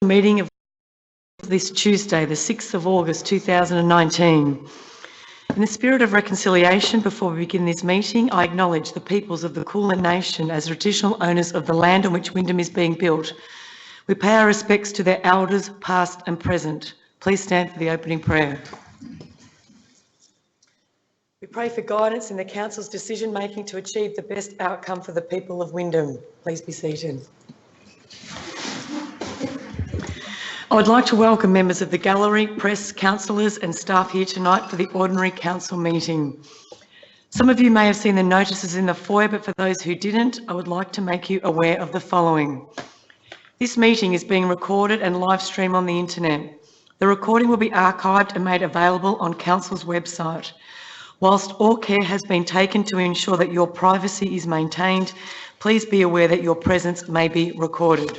Meeting of this Tuesday, the 6th of August 2019. In the spirit of reconciliation, before we begin this meeting, I acknowledge the peoples of the Kulin Nation as traditional owners of the land on which Wyndham is being built. We pay our respects to their elders, past and present. Please stand for the opening prayer. We pray for guidance in the Council's decision-making to achieve the best outcome for the people of Wyndham. Please be seated. I would like to welcome members of the gallery, press, councillors and staff here tonight for the ordinary council meeting. Some of you may have seen the notices in the foyer, but for those who didn't, I would like to make you aware of the following. This meeting is being recorded and live streamed on the internet. The recording will be archived and made available on Council's website. Whilst all care has been taken to ensure that your privacy is maintained, please be aware that your presence may be recorded.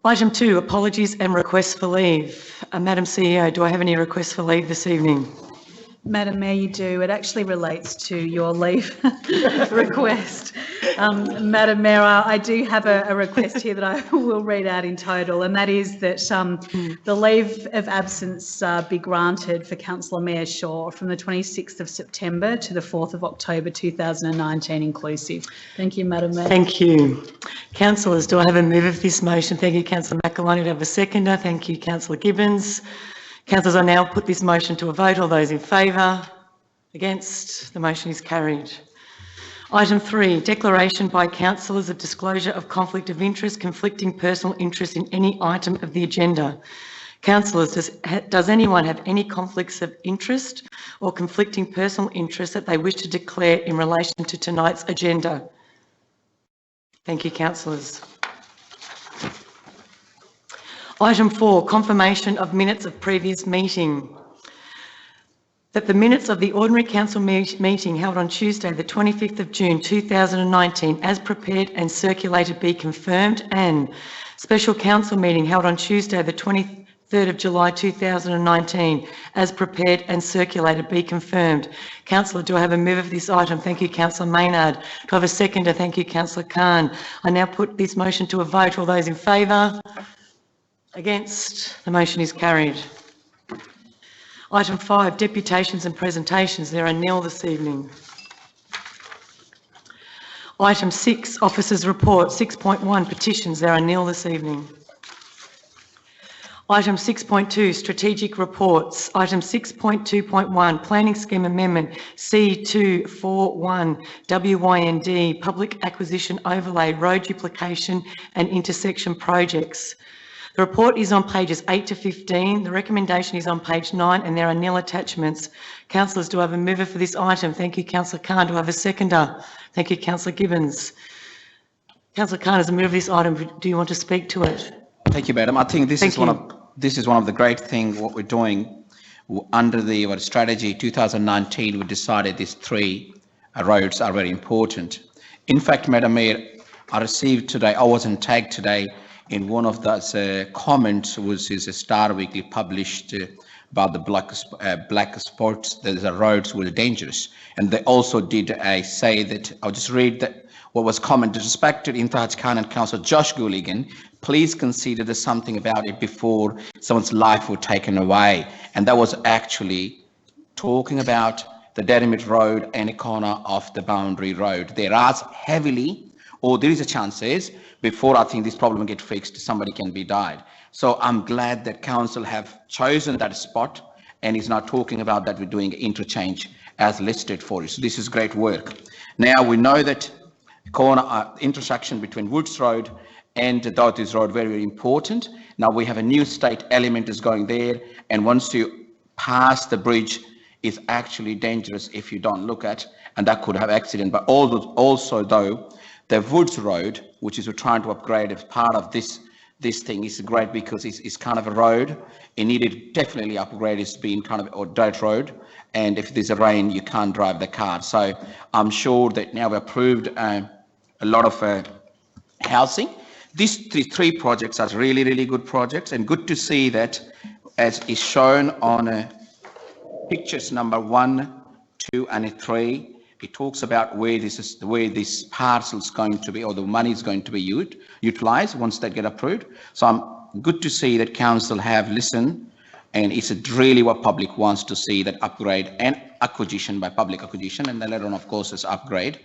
Item 2, apologies and requests for leave. Madam CEO, do I have any requests for leave this evening? Madam Mayor, you do. It actually relates to your leave request. Madam Mayor, I do have a request here that I will read out in total, and that is that the leave of absence be granted for Councillor Mayor Shaw from the 26th of September to the 4th of October 2019 inclusive. Thank you, Madam Mayor. Thank you. Councillors, do I have a move of this motion? Thank you, Councillor McEloney. Do I have a seconder? Thank you, Councillor Gibbons. Councillors, I now put this motion to a vote. All those in favour? Against? The motion is carried. Item 3, declaration by councillors of disclosure of conflict of interest, conflicting personal interest in any item of the agenda. Councillors, does anyone have any conflicts of interest or conflicting personal interest that they wish to declare in relation to tonight's agenda? Thank you, councillors. Item 4, confirmation of minutes of previous meeting. That the minutes of the ordinary council meeting held on Tuesday, the 25th of June 2019, as prepared and circulated, be confirmed, and special council meeting held on Tuesday, the 23rd of July 2019, as prepared and circulated, be confirmed. Councillor, do I have a move of this item? Thank you, Councillor Maynard. Do I have a seconder? Thank you, Councillor Khan. I now put this motion to a vote. All those in favour? Against? The motion is carried. Item 5, deputations and presentations. There are nil this evening. Item 6, officers' report. 6.1, petitions. There are nil this evening. Item 6.2, strategic reports. Item 6.2.1, planning scheme amendment C241 WYND, public acquisition overlay, road duplication and intersection projects. The report is on pages 8 to 15. The recommendation is on page 9 and there are nil attachments. Councillors, do I have a mover for this item? Thank you, Councillor Khan. Do I have a seconder? Thank you, Councillor Gibbons. Councillor Khan, as a mover of this item, do you want to speak to it? Thank you, Madam. I think this is one of the great things what we're doing under the strategy 2019. We decided these 3 roads are very important. In fact, Madam Mayor, I received today, I wasn't tagged today in one of those comments, which is a Star Weekly published about the black spots, the roads were dangerous. And they also did say that, I'll just read that what was commented: respected Intihaj Khan and Councillor Josh Gooligan, please consider there's something about it before someone's life was taken away. And that was actually talking about the Derrimut Road and a corner of the Boundary Road. There are heavily, or there is a chances before I think this problem get fixed, somebody can be died. So I'm glad that council have chosen that spot and is not talking about that we're doing interchange as listed for it. So this is great work. Now we know that corner intersection between Woods Road and Doughty's Road, very, very important. Now we have a new state element is going there, and once you pass the bridge, it's actually dangerous if you don't look at, and that could have accident. But also though, the Woods Road, which is we're trying to upgrade as part of this thing, is great because it's kind of a road. It needed definitely upgrade. It's been kind of a dirt road, and if there's a rain, you can't drive the car. So I'm sure that now we approved a lot of housing. These 3 projects are really, really good projects, and good to see that, as is shown on pictures number 1, 2, and 3. It talks about where this parcel is going to be, or the money is going to be utilised once they get approved. So I'm good to see that council have listened, and it's really what public wants to see, that upgrade and acquisition by public acquisition, and then later on, of course, as upgrade.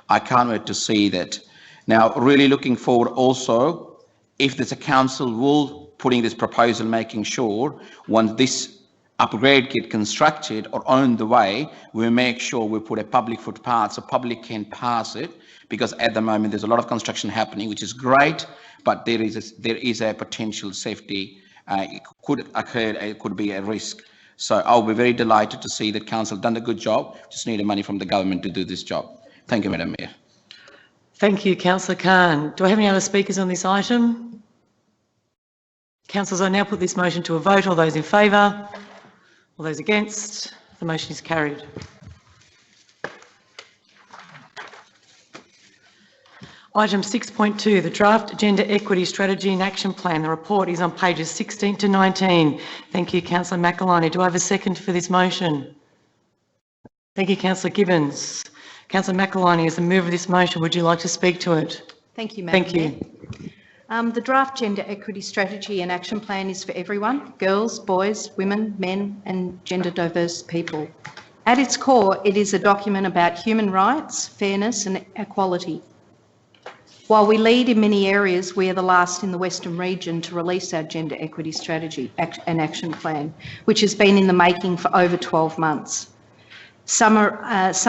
I can't wait to see that. Now, really looking forward also, if there's a council will putting this proposal, making sure once this upgrade get constructed or on the way, we make sure we put a public footpath so public can pass it, because at the moment there's a lot of construction happening, which is great, but there is a potential safety, it could occur, it could be a risk. So I'll be very delighted to see that council done a good job, just need the money from the government to do this job. Thank you, Madam Mayor. Thank you, Councillor Khan. Do I have any other speakers on this item? Councillors, I now put this motion to a vote. All those in favour? All those against? The motion is carried. Item 6.2, the draft Gender Equity Strategy and Action Plan. The report is on pages 16 to 19. Thank you, Councillor McElhinney. Do I have a second for this motion? Thank you, Councillor Gibbons. Councillor McElhinney, as the mover of this motion, would you like to speak to it? Thank you, Madam Mayor. Thank you. The draft Gender Equity Strategy and Action Plan is for everyone: girls, boys, women, men and gender diverse people. At its core, it is a document about human rights, fairness and equality. While we lead in many areas, we are the last in the Western region to release our Gender Equity Strategy and Action Plan, which has been in the making for over 12 months. Councillors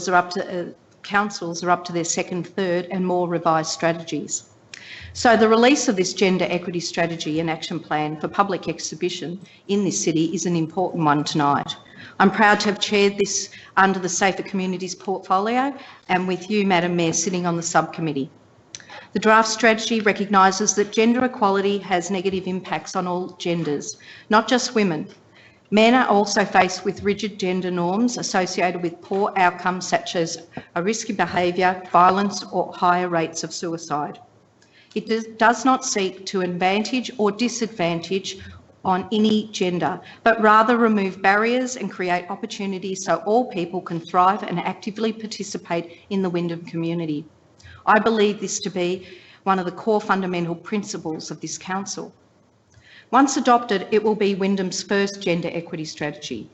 are up to their second, third and more revised strategies. So the release of this Gender Equity Strategy and Action Plan for public exhibition in this city is an important one tonight. I'm proud to have chaired this under the Safer Communities portfolio and with you, Madam Mayor, sitting on the subcommittee. The draft strategy recognises that gender equality has negative impacts on all genders, not just women. Men are also faced with rigid gender norms associated with poor outcomes such as a risky behaviour, violence or higher rates of suicide. It does not seek to advantage or disadvantage on any gender, but rather remove barriers and create opportunities so all people can thrive and actively participate in the Wyndham community. I believe this to be one of the core fundamental principles of this council. Once adopted, it will be Wyndham's first gender equity strategy.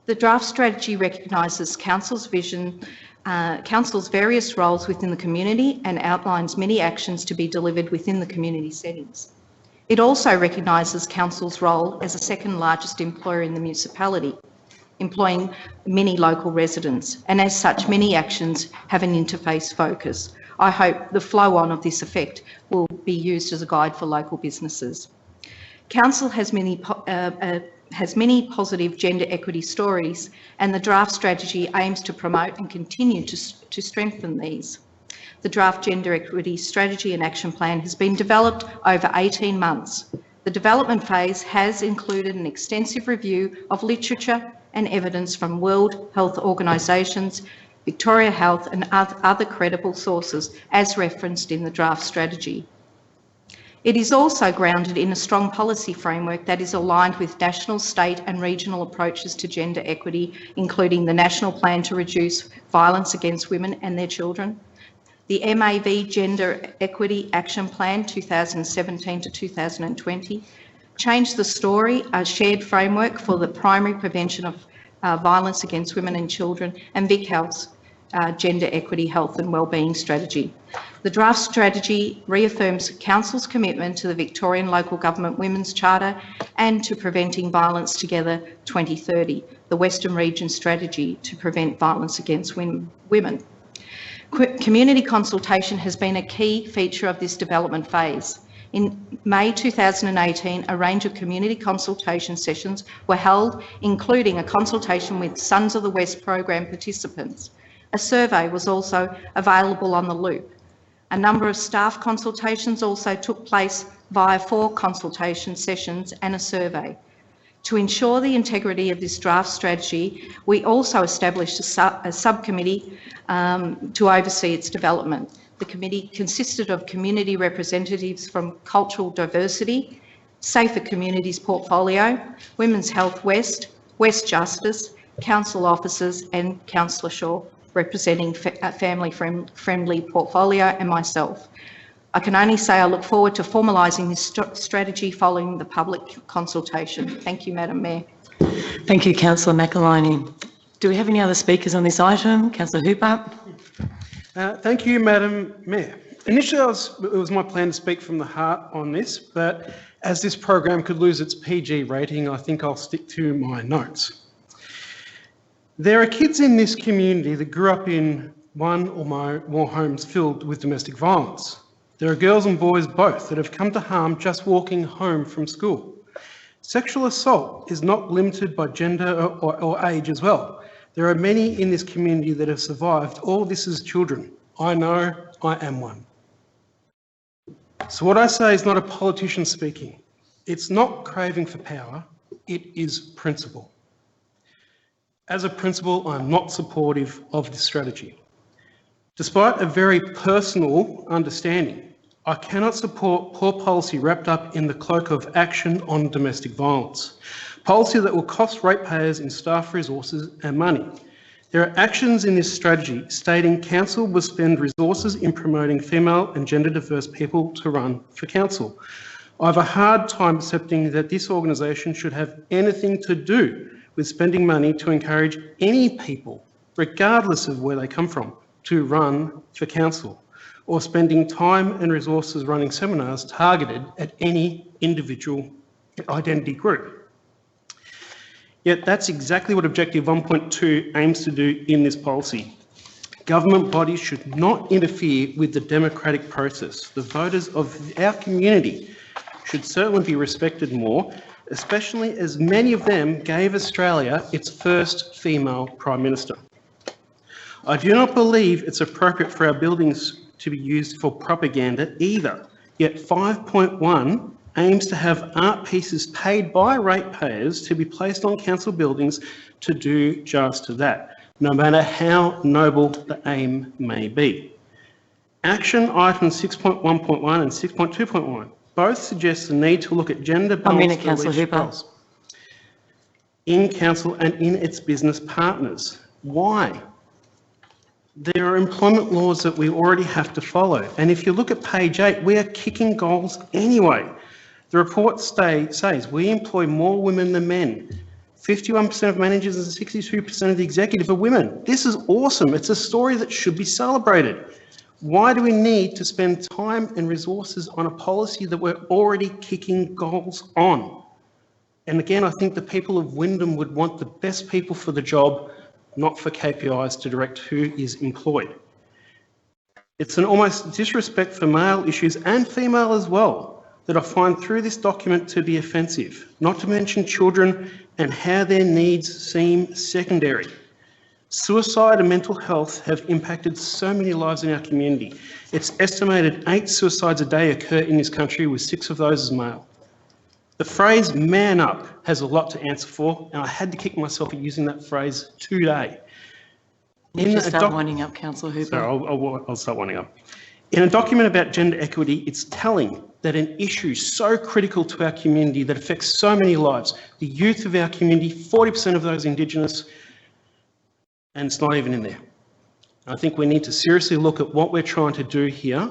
The draft strategy recognises Council's vision, Council's various roles within the community and outlines many actions to be delivered within the community settings. It also recognises Council's role as the second largest employer in the municipality, employing many local residents, and as such, many actions have an interface focus. I hope the flow-on of this effect will be used as a guide for local businesses. Council has many positive gender equity stories, and the draft strategy aims to promote and continue to strengthen these. The draft Gender Equity Strategy and Action Plan has been developed over 18 months. The development phase has included an extensive review of literature and evidence from World Health Organisations, Victoria Health and other credible sources as referenced in the draft strategy. It is also grounded in a strong policy framework that is aligned with national, state and regional approaches to gender equity, including the National Plan to Reduce Violence Against Women and Their Children, the MAV Gender Equity Action Plan 2017 to 2020, Change the Story, a shared framework for the primary prevention of violence against women and children, and Vic Health's Gender Equity, Health and Wellbeing Strategy. The draft strategy reaffirms Council's commitment to the Victorian Local Government Women's Charter and to Preventing Violence Together 2030, the Western Region Strategy to Prevent Violence Against Women. Community consultation has been a key feature of this development phase. In May 2018, a range of community consultation sessions were held, including a consultation with Sons of the West program participants. A survey was also available on the Loop. A number of staff consultations also took place via 4 consultation sessions and a survey. To ensure the integrity of this draft strategy, we also established a subcommittee to oversee its development. The committee consisted of community representatives from Cultural Diversity, Safer Communities Portfolio, Women's Health West, West Justice, council officers and Councillor Shaw, representing a family-friendly portfolio, and myself. I can only say I look forward to formalising this strategy following the public consultation. Thank you, Madam Mayor. Thank you, Councillor McElhinney. Do we have any other speakers on this item? Councillor Hooper. Thank you, Madam Mayor. Initially, it was my plan to speak from the heart on this, but as this program could lose its PG rating, I think I'll stick to my notes. There are kids in this community that grew up in one or more homes filled with domestic violence. There are girls and boys both that have come to harm just walking home from school. Sexual assault is not limited by gender or age as well. There are many in this community that have survived all this as children. I know, I am one. So what I say is not a politician speaking. It's not craving for power, it is principle. As a principle, I'm not supportive of this strategy. Despite a very personal understanding, I cannot support poor policy wrapped up in the cloak of action on domestic violence. Policy that will cost ratepayers in staff resources and money. There are actions in this strategy stating council will spend resources in promoting female and gender diverse people to run for council. I have a hard time accepting that this organisation should have anything to do with spending money to encourage any people, regardless of where they come from, to run for council, or spending time and resources running seminars targeted at any individual identity group. Yet that's exactly what Objective 1.2 aims to do in this policy. Government bodies should not interfere with the democratic process. The voters of our community should certainly be respected more, especially as many of them gave Australia its first female Prime Minister. I do not believe it's appropriate for our buildings to be used for propaganda either, yet 5.1 aims to have art pieces paid by ratepayers to be placed on council buildings to do just that, no matter how noble the aim may be. Action items 6.1.1 and 6.2.1 both suggest the need to look at gender balance roles in council and in its business partners. Why? There are employment laws that we already have to follow. And if you look at page 8, we are kicking goals anyway. The report says we employ more women than men. 51% of managers and 62% of the executive are women. This is awesome. It's a story that should be celebrated. Why do we need to spend time and resources on a policy that we're already kicking goals on? And again, I think the people of Wyndham would want the best people for the job, not for KPIs to direct who is employed. It's an almost disrespect for male issues and female as well that I find through this document to be offensive, not to mention children and how their needs seem secondary. Suicide and mental health have impacted so many lives in our community. It's estimated 8 suicides a day occur in this country, with 6 of those as male. The phrase "man up" has a lot to answer for, and I had to kick myself at using that phrase today. You just start winding up, Councillor Hooper. Sorry, I'll start winding up. In a document about gender equity, it's telling that an issue so critical to our community that affects so many lives, the youth of our community, 40% of those Indigenous, and it's not even in there. I think we need to seriously look at what we're trying to do here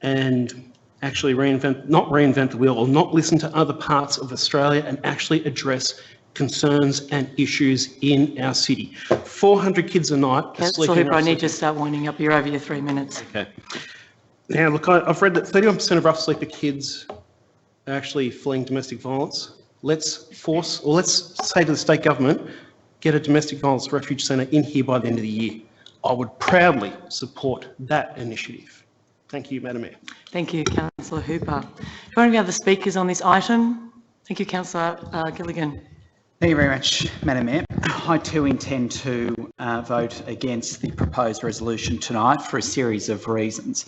and actually not reinvent the wheel, or not listen to other parts of Australia and actually address concerns and issues in our city. 400 kids a night. Councillor Hooper, I need you to start winding up. You're over your 3 minutes. Okay. Now, look, I've read that 31% of rough sleeper kids are actually fleeing domestic violence. Let's say to the state government, get a domestic violence refuge centre in here by the end of the year. I would proudly support that initiative. Thank you, Madam Mayor. Thank you, Councillor Hooper. Do you want any other speakers on this item? Thank you, Councillor Gilligan. Thank you very much, Madam Mayor. I too intend to vote against the proposed resolution tonight for a series of reasons.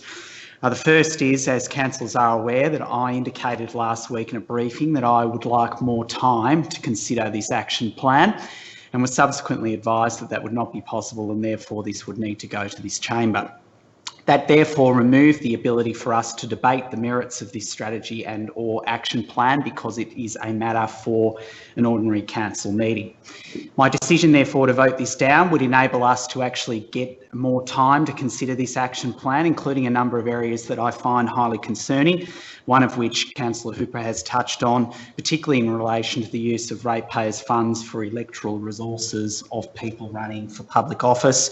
The first is, as councillors are aware, that I indicated last week in a briefing that I would like more time to consider this action plan, and was subsequently advised that that would not be possible, and therefore this would need to go to this chamber. That therefore removed the ability for us to debate the merits of this strategy and or action plan because it is a matter for an ordinary council meeting. My decision therefore to vote this down would enable us to actually get more time to consider this action plan, including a number of areas that I find highly concerning, one of which Councillor Hooper has touched on, particularly in relation to the use of ratepayers' funds for electoral resources of people running for public office.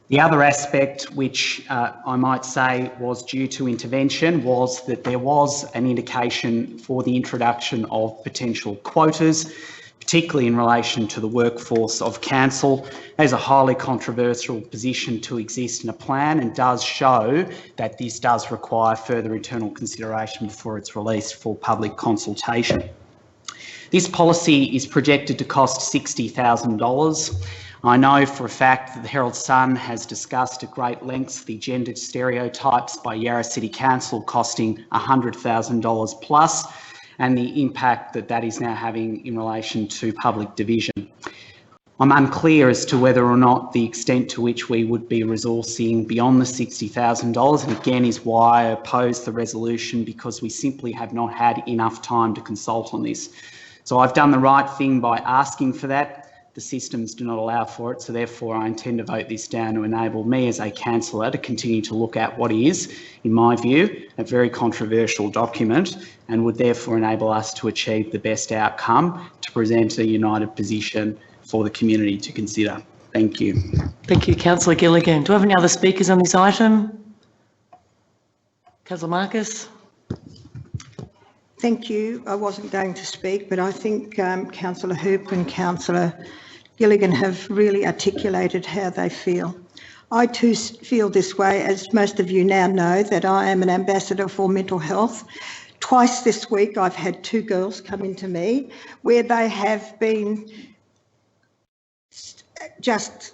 The other aspect, which I might say was due to intervention, was that there was an indication for the introduction of potential quotas, particularly in relation to the workforce of council. That is a highly controversial position to exist in a plan and does show that this does require further internal consideration before it's released for public consultation. This policy is projected to cost $60,000. I know for a fact that the Herald Sun has discussed at great lengths the gendered stereotypes by Yarra City Council costing $100,000 plus, and the impact that that is now having in relation to public division. I'm unclear as to whether or not the extent to which we would be resourcing beyond the $60,000, and again is why I oppose the resolution, because we simply have not had enough time to consult on this. So I've done the right thing by asking for that. The systems do not allow for it, so therefore I intend to vote this down to enable me as a councillor to continue to look at what is, in my view, a very controversial document, and would therefore enable us to achieve the best outcome to present a united position for the community to consider. Thank you. Thank you, Councillor Gilligan. Do I have any other speakers on this item? Councillor Marcus. Thank you. I wasn't going to speak, but I think Councillor Hoop and Councillor Gilligan have really articulated how they feel. I too feel this way, as most of you now know, that I am an ambassador for mental health. Twice this week I've had 2 girls come into me where they have been just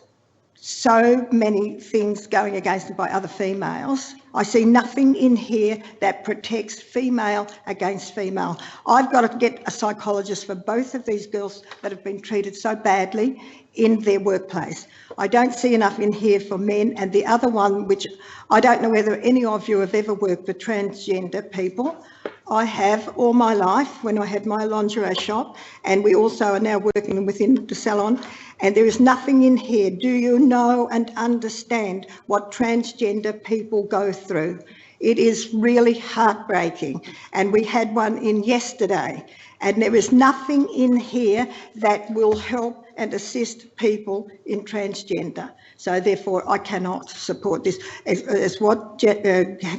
so many things going against them by other females. I see nothing in here that protects female against female. I've got to get a psychologist for both of these girls that have been treated so badly in their workplace. I don't see enough in here for men. And the other one, which I don't know whether any of you have ever worked with transgender people. I have all my life when I had my lingerie shop, and we also are now working within the salon. And there is nothing in here. Do you know and understand what transgender people go through? It is really heartbreaking. And we had one in yesterday, and there is nothing in here that will help and assist people in transgender. So therefore, I cannot support this. As what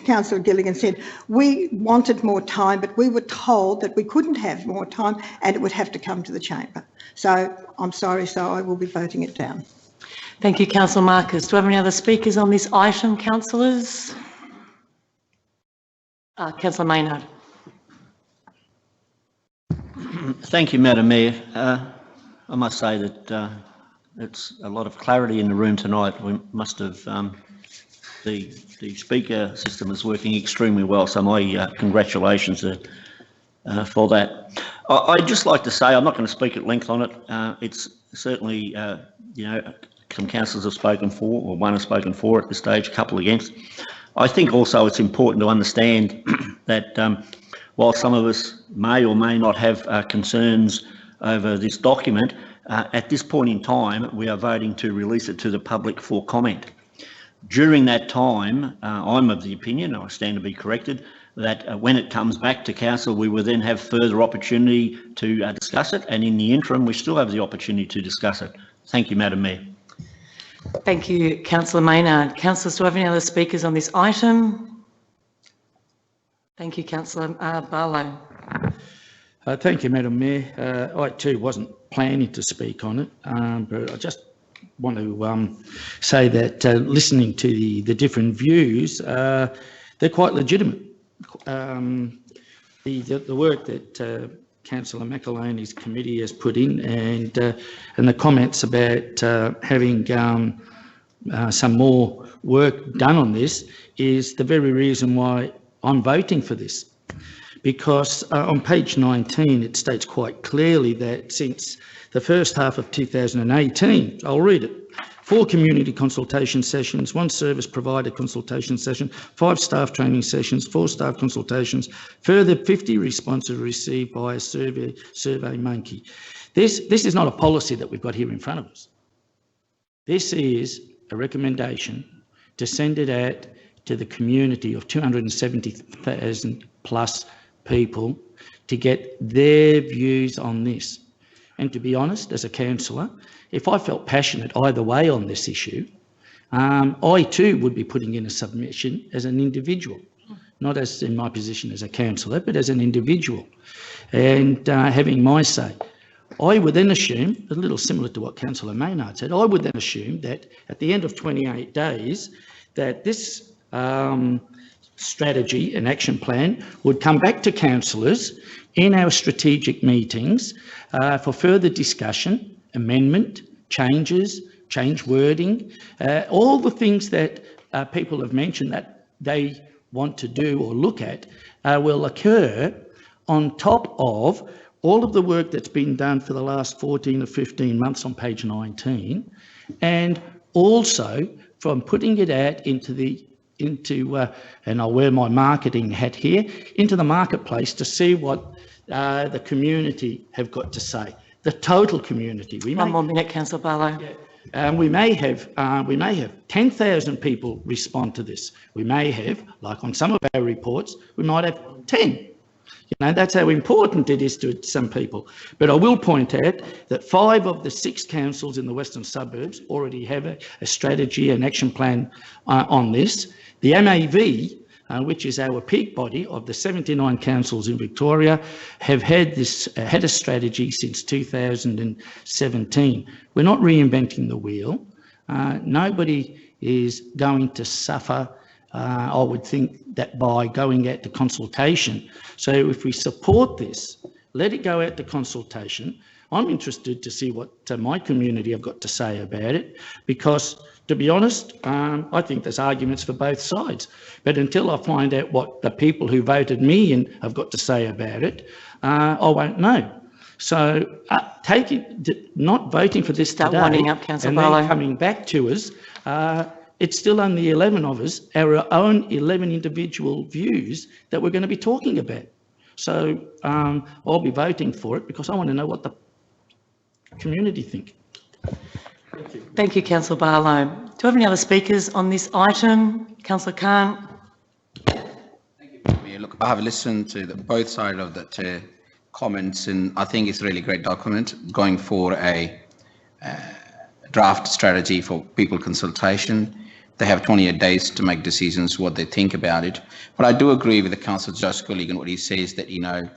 Councillor Gilligan said, we wanted more time, but we were told that we couldn't have more time and it would have to come to the chamber. So I'm sorry, so I will be voting it down. Thank you, Councillor Marcus. Do I have any other speakers on this item, councillors? Councillor Maynard. Thank you, Madam Mayor. I must say that it's a lot of clarity in the room tonight. We must have, the speaker system is working extremely well, so my congratulations for that. I'd just like to say, I'm not going to speak at length on it. It's certainly, you know, some councillors have spoken for, or one has spoken for at this stage, a couple against. I think also it's important to understand that while some of us may or may not have concerns over this document, at this point in time, we are voting to release it to the public for comment. During that time, I'm of the opinion, and I stand to be corrected, that when it comes back to council, we will then have further opportunity to discuss it, and in the interim, we still have the opportunity to discuss it. Thank you, Madam Mayor. Thank you, Councillor Maynard. Councillors, do I have any other speakers on this item? Thank you, Councillor Barlow. Thank you, Madam Mayor. I too wasn't planning to speak on it, but I just want to say that listening to the different views, they're quite legitimate. The work that Councillor McAloney's committee has put in, and the comments about having some more work done on this is the very reason why I'm voting for this. Because on page 19, it states quite clearly that since the first half of 2018, I'll read it, 4 community consultation sessions, 1 service provider consultation session, 5 staff training sessions, 4 staff consultations, further 50 responses received by a survey monkey. This is not a policy that we've got here in front of us. This is a recommendation to send it out to the community of 270,000 plus people to get their views on this. And to be honest, as a councillor, if I felt passionate either way on this issue, I too would be putting in a submission as an individual, not as in my position as a councillor, but as an individual, and having my say. I would then assume, a little similar to what Councillor Maynard said, I would then assume that at the end of 28 days, that this strategy and action plan would come back to councillors in our strategic meetings for further discussion, amendment, change wording, all the things that people have mentioned that they want to do or look at will occur on top of all of the work that's been done for the last 14 or 15 months on page 19, and also from putting it out and I'll wear my marketing hat here, into the marketplace to see what the community have got to say. The total community. One more minute, Councillor Barlow. Yeah. We may have 10,000 people respond to this. We may have, like on some of our reports, we might have 10. You know, that's how important it is to some people. But I will point out that 5 of the 6 councils in the western suburbs already have a strategy and action plan on this. The MAV, which is our peak body of the 79 councils in Victoria, have had a strategy since 2017. We're not reinventing the wheel. Nobody is going to suffer, I would think, that by going out to consultation. So if we support this, let it go out to consultation. I'm interested to see what my community have got to say about it, because to be honest, I think there's arguments for both sides. But until I find out what the people who voted me in have got to say about it, I won't know. So not voting for this today, winding up, Councillor and Barlow. then coming back to us, it's still only 11 of us, our own 11 individual views that we're going to be talking about. So I'll be voting for it because I want to know what the community think. Thank you, Councillor Barlow. Do we have any other speakers on this item? Councillor Khan. Thank you, Mayor. Look, I have listened to both sides of the comments, and I think it's a really great document going for a draft strategy for people consultation. They have 28 days to make decisions what they think about it. But I do agree with the Councillor Josh Cooligan what he says that, you know,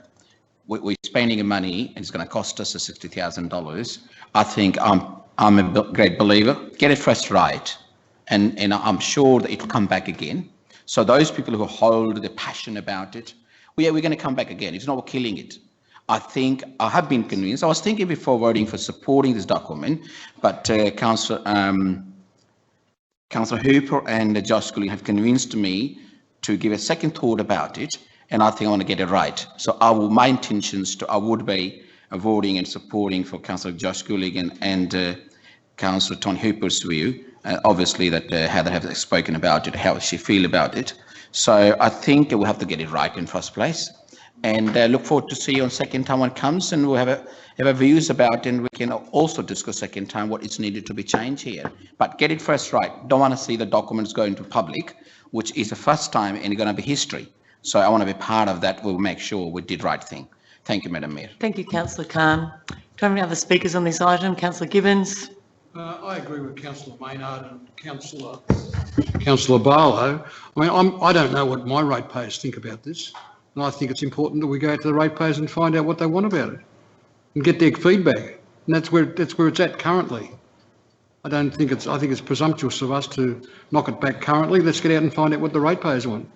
we're spending money and it's going to cost us $60,000. I think I'm a great believer. Get it first right, and I'm sure that it'll come back again. So those people who hold the passion about it, we're going to come back again. It's not we're killing it. I think I have been convinced. I was thinking before voting for supporting this document, but Councillor Hooper and Josh Cooligan have convinced me to give a second thought about it, and I think I want to get it right. So my intentions I would be voting and supporting for Councillor Josh Cooligan and Councillor Tony Hooper's view. Obviously that Heather has spoken about it, how she feel about it. So I think we'll have to get it right in first place, and look forward to see you on second time when it comes, and we'll have views about it, and we can also discuss second time what is needed to be changed here. But get it first right. Don't want to see the documents go into public, which is the first time and it's going to be history. So I want to be part of that. We'll make sure we did right thing. Thank you, Madam Mayor. Thank you, Councillor Khan. Do we have any other speakers on this item? Councillor Gibbons. I agree with Councillor Maynard and Councillor Barlow. I mean, I don't know what my ratepayers think about this, and I think it's important that we go to the ratepayers and find out what they want about it and get their feedback. And that's where it's at currently. I think it's presumptuous of us to knock it back currently. Let's get out and find out what the ratepayers want.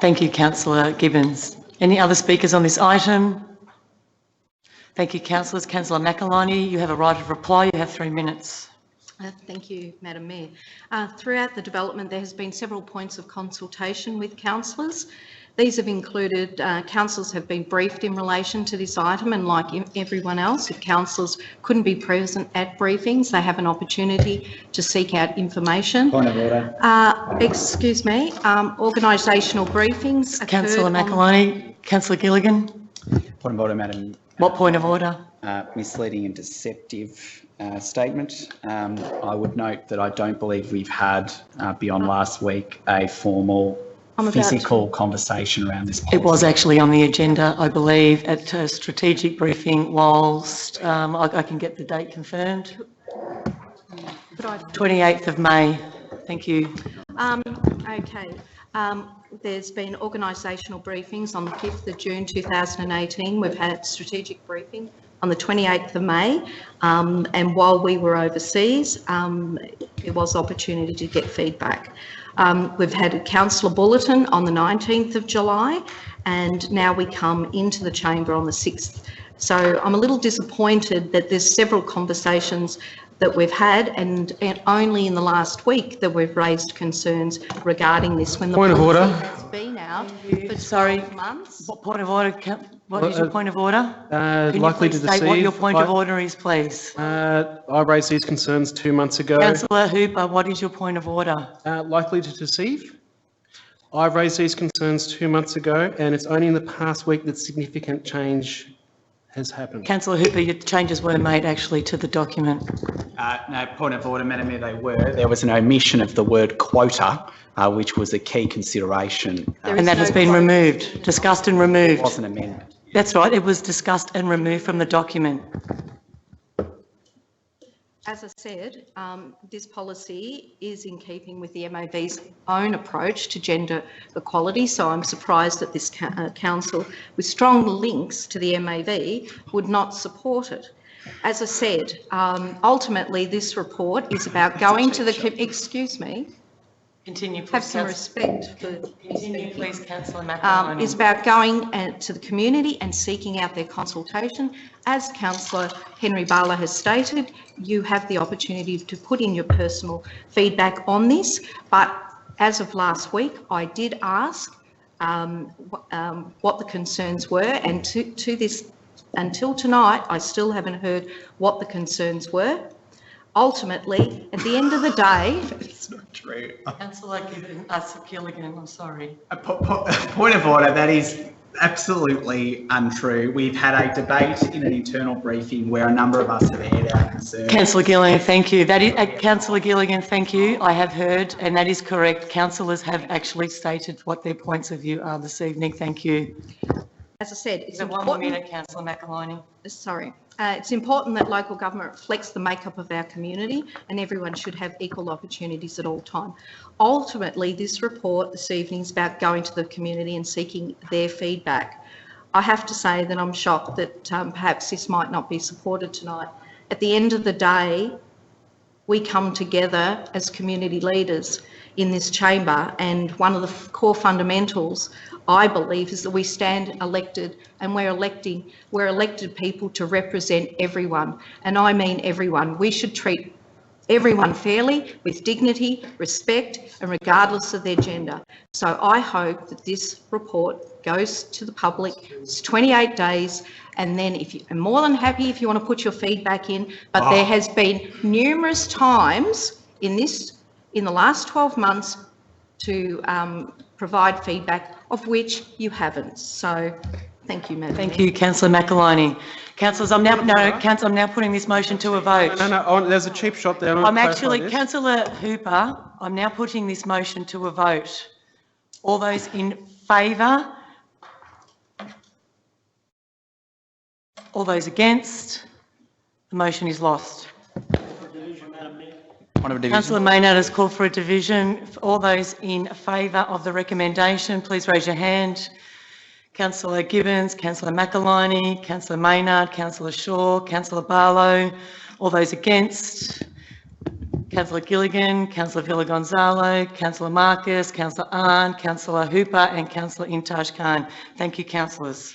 Thank you, Councillor Gibbons. Any other speakers on this item? Thank you, councillors. Councillor McAliney, you have a right of reply. You have 3 minutes. Thank you, Madam Mayor. Throughout the development, there has been several points of consultation with councillors. These have included, councillors have been briefed in relation to this item, and like everyone else, if councillors couldn't be present at briefings, they have an opportunity to seek out information. Point of order. Excuse me, organisational briefings. Councillor McAloney, Councillor Gilligan. Point of order, Madam. What point of order? Misleading and deceptive statement. I would note that I don't believe we've had, beyond last week, a formal physical conversation around this policy. It was actually on the agenda, I believe, at a strategic briefing whilst, I can get the date confirmed. 28th of May. Thank you. Okay. There's been organisational briefings on the 5th of June 2018. We've had strategic briefing on the 28th of May. And while we were overseas, there was opportunity to get feedback. We've had a councillor bulletin on the 19th of July, and now we come into the chamber on the 6th. So I'm a little disappointed that there's several conversations that we've had, and only in the last week that we've raised concerns regarding this when the Point of order. has been out for 12 months. What point of order? What is your point of order? Likely Can you please to state deceive. what your point of order is, please? I raised these concerns 2 months ago. Councillor Hooper, what is your point of order? Likely to deceive. I raised these concerns 2 months ago, and it's only in the past week that significant change has happened. Councillor Hooper, your changes were made actually to the document. No, point of order, Madam Mayor, they were. There was an omission of the word quota, which was a key consideration. And that has been removed, discussed and removed. It was an amendment. That's right, it was discussed and removed from the document. As I said, this policy is in keeping with the MAV's own approach to gender equality, so I'm surprised that this council, with strong links to the MAV, would not support it. As I said, ultimately this report is about going to the... Excuse me. Continue, please. Have some respect for... Continue, please, Councillor McAloney. Is about going to the community and seeking out their consultation. As Councillor Henry Barlow has stated, you have the opportunity to put in your personal feedback on this, but as of last week, I did ask what the concerns were, and to this, until tonight, I still haven't heard what the concerns were. Ultimately, at the end of the day... It's not true. Councillor Gilligan, I'm sorry. Point of order, that is absolutely untrue. We've had a debate in an internal briefing where a number of us have aired our concerns. Councillor Gilligan, thank you. That is, Councillor Gilligan, thank you. I have heard, and that is correct. Councillors have actually stated what their points of view are this evening. Thank you. As I said, it's important. 1 more minute, Councillor McAloney. Sorry. It's important that local government reflects the makeup of our community, and everyone should have equal opportunities at all time. Ultimately, this report this evening is about going to the community and seeking their feedback. I have to say that I'm shocked that perhaps this might not be supported tonight. At the end of the day, we come together as community leaders in this chamber, and one of the core fundamentals, I believe, is that we stand elected, and we're elected people to represent everyone, and I mean everyone. We should treat everyone fairly, with dignity, respect, and regardless of their gender. So I hope that this report goes to the public. It's 28 days, and then I'm more than happy if you want to put your feedback in, but there has been numerous times in the last 12 months to provide feedback, of which you haven't. So thank you, Madam Mayor. Thank you, Councillor McAloney. Councillors, I'm now putting this motion to a vote. No, there's a cheap shot there. Councillor Hooper, I'm now putting this motion to a vote. All those in favour? All those against? The motion is lost. Councillor Maynard has called for a division. All those in favour of the recommendation, please raise your hand. Councillor Gibbons, Councillor McAloney, Councillor Maynard, Councillor Shaw, Councillor Barlow. All those against? Councillor Gilligan, Councillor Villagonzalo, Councillor Marcus, Councillor Arndt, Councillor Hooper and Councillor Intaj Khan. Thank you, councillors.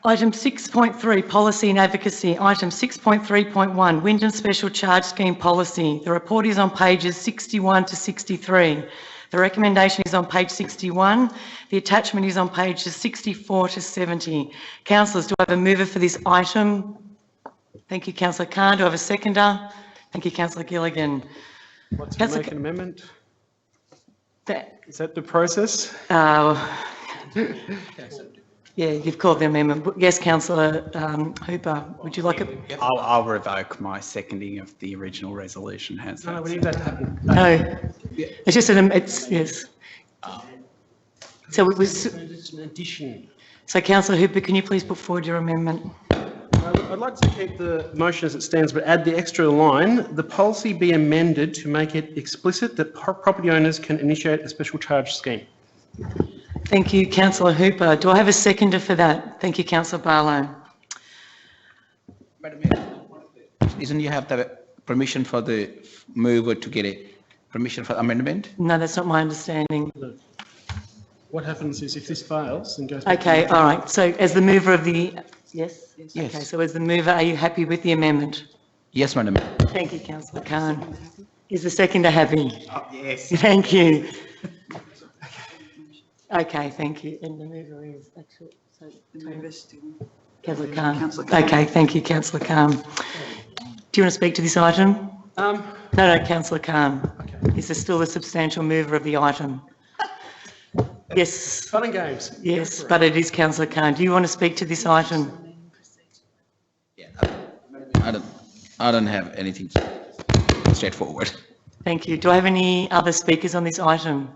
Item 6.3, Policy and Advocacy. Item 6.3.1, Wyndham Special Charge Scheme Policy. The report is on pages 61 to 63. The recommendation is on page 61. The attachment is on pages 64 to 70. Councillors, do I have a mover for this item? Thank you, Councillor Khan. Do I have a seconder? Thank you, Councillor Gilligan. Like to make an amendment? Is that the process? Yeah, you've called the amendment. Yes, Councillor Hooper, would you like it? I'll revoke my seconding of the original resolution. Has that? No, we need that to happen. No, it's just it's, yes. So it was, It's an addition. so Councillor Hooper, can you please put forward your amendment? I'd like to keep the motion as it stands, but add the extra line, the policy be amended to make it explicit that property owners can initiate a special charge scheme. Thank you, Councillor Hooper. Do I have a seconder for that? Thank you, Councillor Barlow. Madam Mayor, isn't you have the permission for the mover to get a permission for amendment? No, that's not my understanding. What happens is if this fails, then goes back to Okay, the- all right. So as the mover of the, yes? Yes. Okay, so as the mover, are you happy with the amendment? Yes, Madam Mayor. Thank you, Councillor Khan. Is the seconder happy? Yes. Thank you. Okay, thank you. And the mover is actually, so, Councillor Khan. Okay, thank you, Councillor Khan. Do you want to speak to this item? No, Councillor Khan. Is there still a substantial mover of the item? Yes. Fun and games. Yes, but it is Councillor Khan. Do you want to speak to this item? Yeah, I don't have anything straightforward. Thank you. Do I have any other speakers on this item?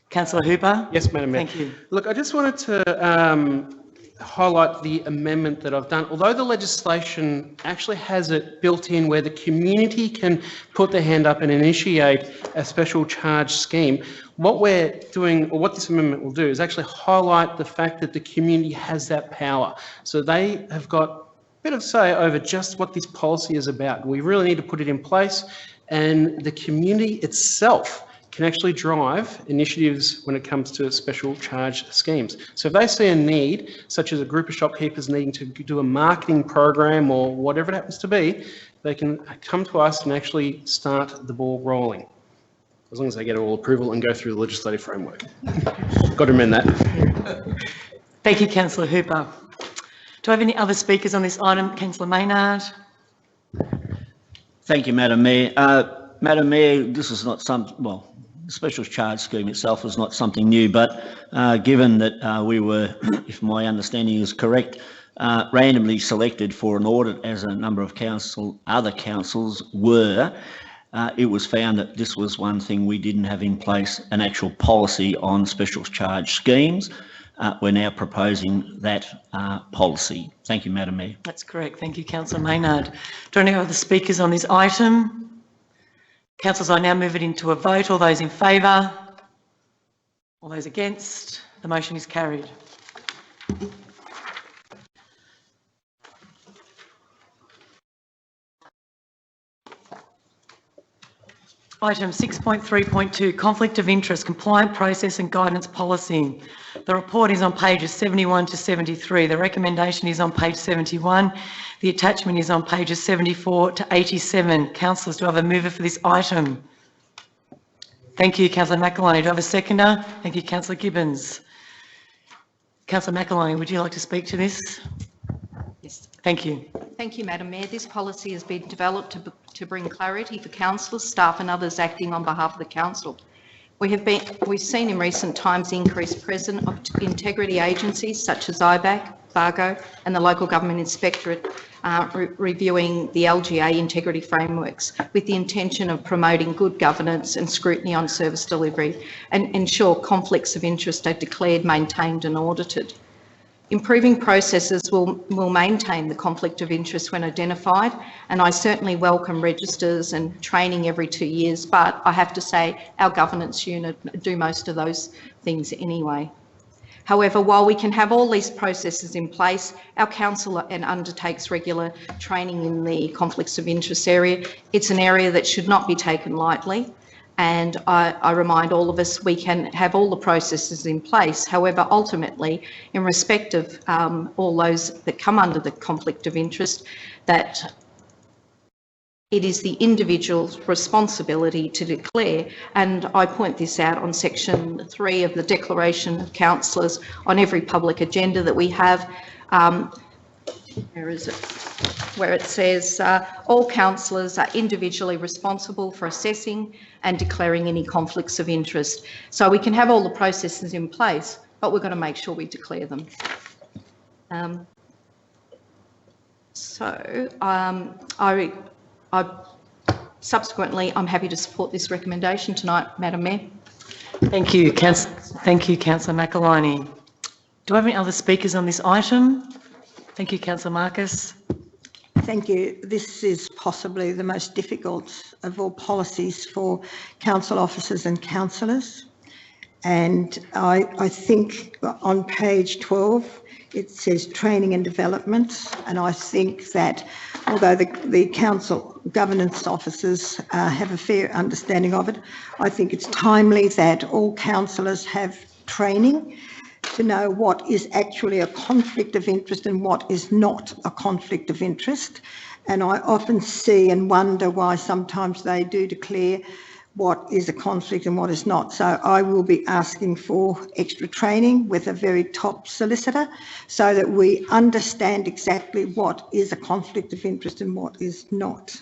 Councillor Hooper? Yes, Madam Mayor. Thank you. Look, I just wanted to highlight the amendment that I've done. Although the legislation actually has it built in where the community can put their hand up and initiate a special charge scheme, what we're doing, or what this amendment will do, is actually highlight the fact that the community has that power. So they have got a bit of say over just what this policy is about. We really need to put it in place, and the community itself can actually drive initiatives when it comes to special charge schemes. So if they see a need, such as a group of shopkeepers needing to do a marketing program or whatever it happens to be, they can come to us and actually start the ball rolling, as long as they get all approval and go through the legislative framework. Got to amend that. Thank you, Councillor Hooper. Do I have any other speakers on this item? Councillor Maynard? Thank you, Madam Mayor. Madam Mayor, this is not well, the special charge scheme itself is not something new, but given that we were, if my understanding is correct, randomly selected for an audit as a number of other councils were, it was found that this was one thing we didn't have in place, an actual policy on special charge schemes. We're now proposing that policy. Thank you, Madam Mayor. That's correct. Thank you, Councillor Maynard. Do I have any other speakers on this item? Councillors, I now move it into a vote. All those in favour? All those against? The motion is carried. Item 6.3.2, Conflict of Interest, Compliant Process and Guidance Policy. The report is on pages 71 to 73. The recommendation is on page 71. The attachment is on pages 74 to 87. Councillors, do I have a mover for this item? Thank you, Councillor McAloney. Do I have a seconder? Thank you, Councillor Gibbons. Councillor McAloney, would you like to speak to this? Yes. Thank you. Thank you, Madam Mayor. This policy has been developed to bring clarity for councillors, staff and others acting on behalf of the council. We've seen in recent times the increased presence of integrity agencies such as IBAC, Fargo and the Local Government Inspectorate reviewing the LGA integrity frameworks with the intention of promoting good governance and scrutiny on service delivery and ensure conflicts of interest are declared, maintained and audited. Improving processes will maintain the conflict of interest when identified, and I certainly welcome registers and training every 2 years, but I have to say our governance unit do most of those things anyway. However, while we can have all these processes in place, our council undertakes regular training in the conflicts of interest area. It's an area that should not be taken lightly. And I remind all of us we can have all the processes in place. However, ultimately, in respect of all those that come under the conflict of interest, that it is the individual's responsibility to declare, and I point this out on section 3 of the Declaration of Councillors on every public agenda that we have. Where is it? Where it says all councillors are individually responsible for assessing and declaring any conflicts of interest. So we can have all the processes in place, but we've got to make sure we declare them. Subsequently, I'm happy to support this recommendation tonight, Madam Mayor. Thank you, Councillor McAloney. Do I have any other speakers on this item? Thank you, Councillor Marcus. Thank you. This is possibly the most difficult of all policies for council officers and councillors. And I think on page 12, it says training and development. And I think that although the council governance officers have a fair understanding of it, I think it's timely that all councillors have training to know what is actually a conflict of interest and what is not a conflict of interest. And I often see and wonder why sometimes they do declare what is a conflict and what is not. So I will be asking for extra training with a very top solicitor so that we understand exactly what is a conflict of interest and what is not.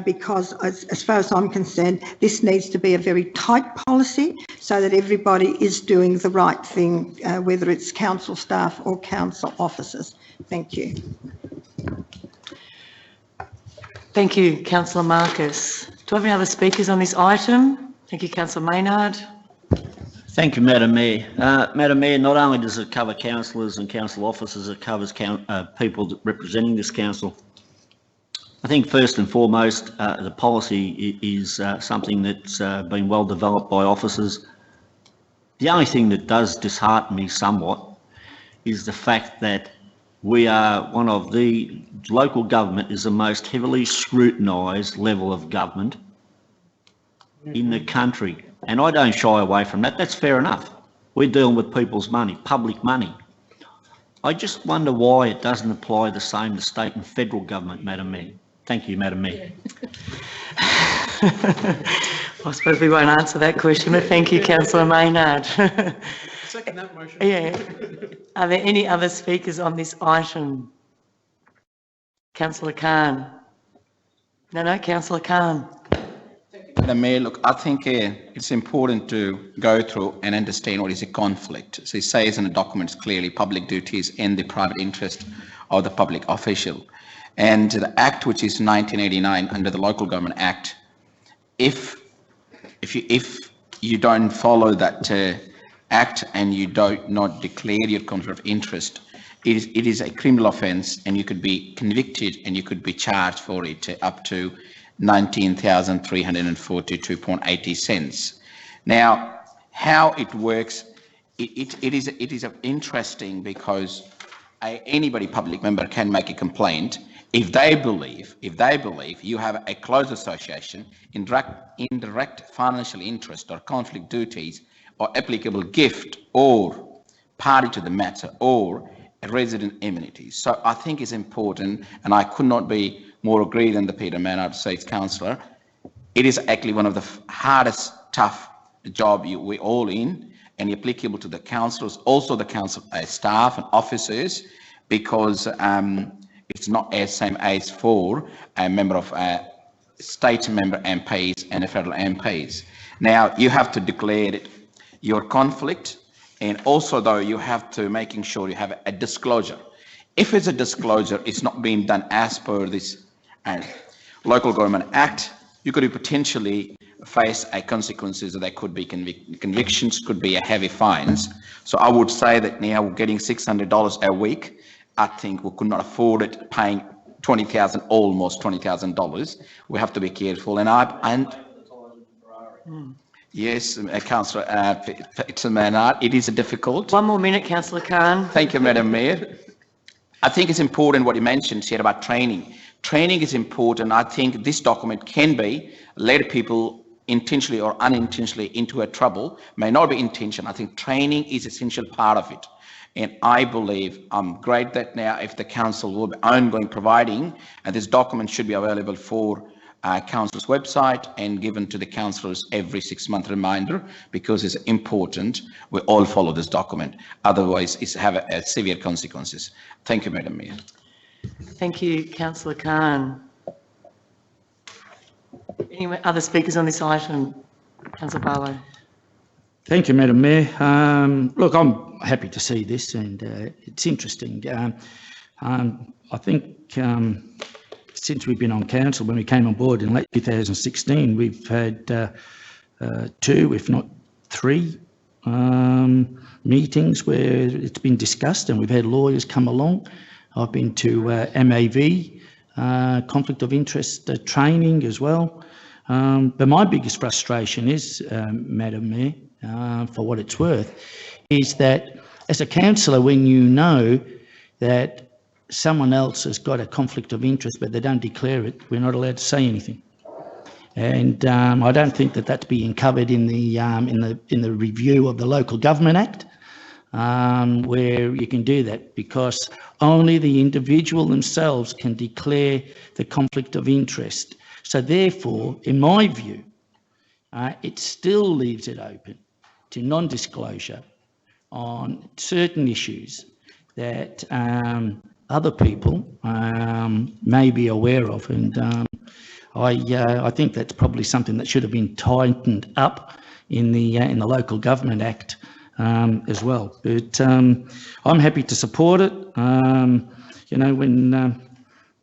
Because as far as I'm concerned, this needs to be a very tight policy so that everybody is doing the right thing, whether it's council staff or council officers. Thank you. Thank you, Councillor Marcus. Do I have any other speakers on this item? Thank you, Councillor Maynard. Thank you, Madam Mayor. Madam Mayor, not only does it cover councillors and council officers, it covers people representing this council. I think first and foremost, the policy is something that's been well developed by officers. The only thing that does dishearten me somewhat is the fact that we are one of the local government is the most heavily scrutinised level of government in the country. And I don't shy away from that. That's fair enough. We're dealing with people's money, public money. I just wonder why it doesn't apply the same to state and federal government, Madam Mayor. Thank you, Madam Mayor. I suppose we won't answer that question, but thank you, Councillor Maynard. Second that motion. Yeah. Are there any other speakers on this item? Councillor Khan. No, Councillor Khan. Madam Mayor, look, I think it's important to go through and understand what is a conflict. So it says in the documents clearly public duties and the private interest of the public official. And the Act, which is 1989 under the Local Government Act, if you don't follow that Act and you do not declare your conflict of interest, it is a criminal offence and you could be convicted and you could be charged for it up to 19,342.80 cents. Now, how it works, it is interesting because anybody, public member, can make a complaint if they believe you have a close association, indirect financial interest or conflict duties or applicable gift or party to the matter or a resident immunity. So I think it's important, and I could not be more agreed than the Peter Maynard says, Councillor. It is actually one of the hardest, tough job we're all in, and applicable to the councillors, also the council staff and officers, because it's not as same as for a member of state member MPs and a federal MPs. Now you have to declare your conflict, and also though you have to making sure you have a disclosure. If it's a disclosure, it's not being done as per this Local Government Act, you could potentially face consequences. There could be convictions, could be heavy fines. So I would say that now we're getting $600 a week. I think we could not afford it paying $20,000, almost $20,000. We have to be careful. Yes, Councillor Maynard, it is difficult. 1 more minute, Councillor Khan. Thank you, Madam Mayor. I think it's important what you mentioned here about training. Training is important. I think this document can be let people intentionally or unintentionally into a trouble, may not be intention. I think training is an essential part of it. And I believe great that now if the council will be ongoing providing, and this document should be available for council's website and given to the councillors every 6-month reminder, because it's important we all follow this document. Otherwise, it's have a severe consequences. Thank you, Madam Mayor. Thank you, Councillor Khan. Any other speakers on this item? Councillor Barlow. Thank you, Madam Mayor. Look, I'm happy to see this, and it's interesting. I think since we've been on council, when we came on board in late 2016, we've had 2, if not 3, meetings where it's been discussed, and we've had lawyers come along. I've been to MAV, conflict of interest training as well. But my biggest frustration is, Madam Mayor, for what it's worth, is that as a councillor, when you know that someone else has got a conflict of interest but they don't declare it, we're not allowed to say anything. And I don't think that that's being covered in the review of the Local Government Act, where you can do that, because only the individual themselves can declare the conflict of interest. So therefore, in my view, it still leaves it open to non-disclosure on certain issues that other people may be aware of, and I think that's probably something that should have been tightened up in the Local Government Act as well. But I'm happy to support it. You know, when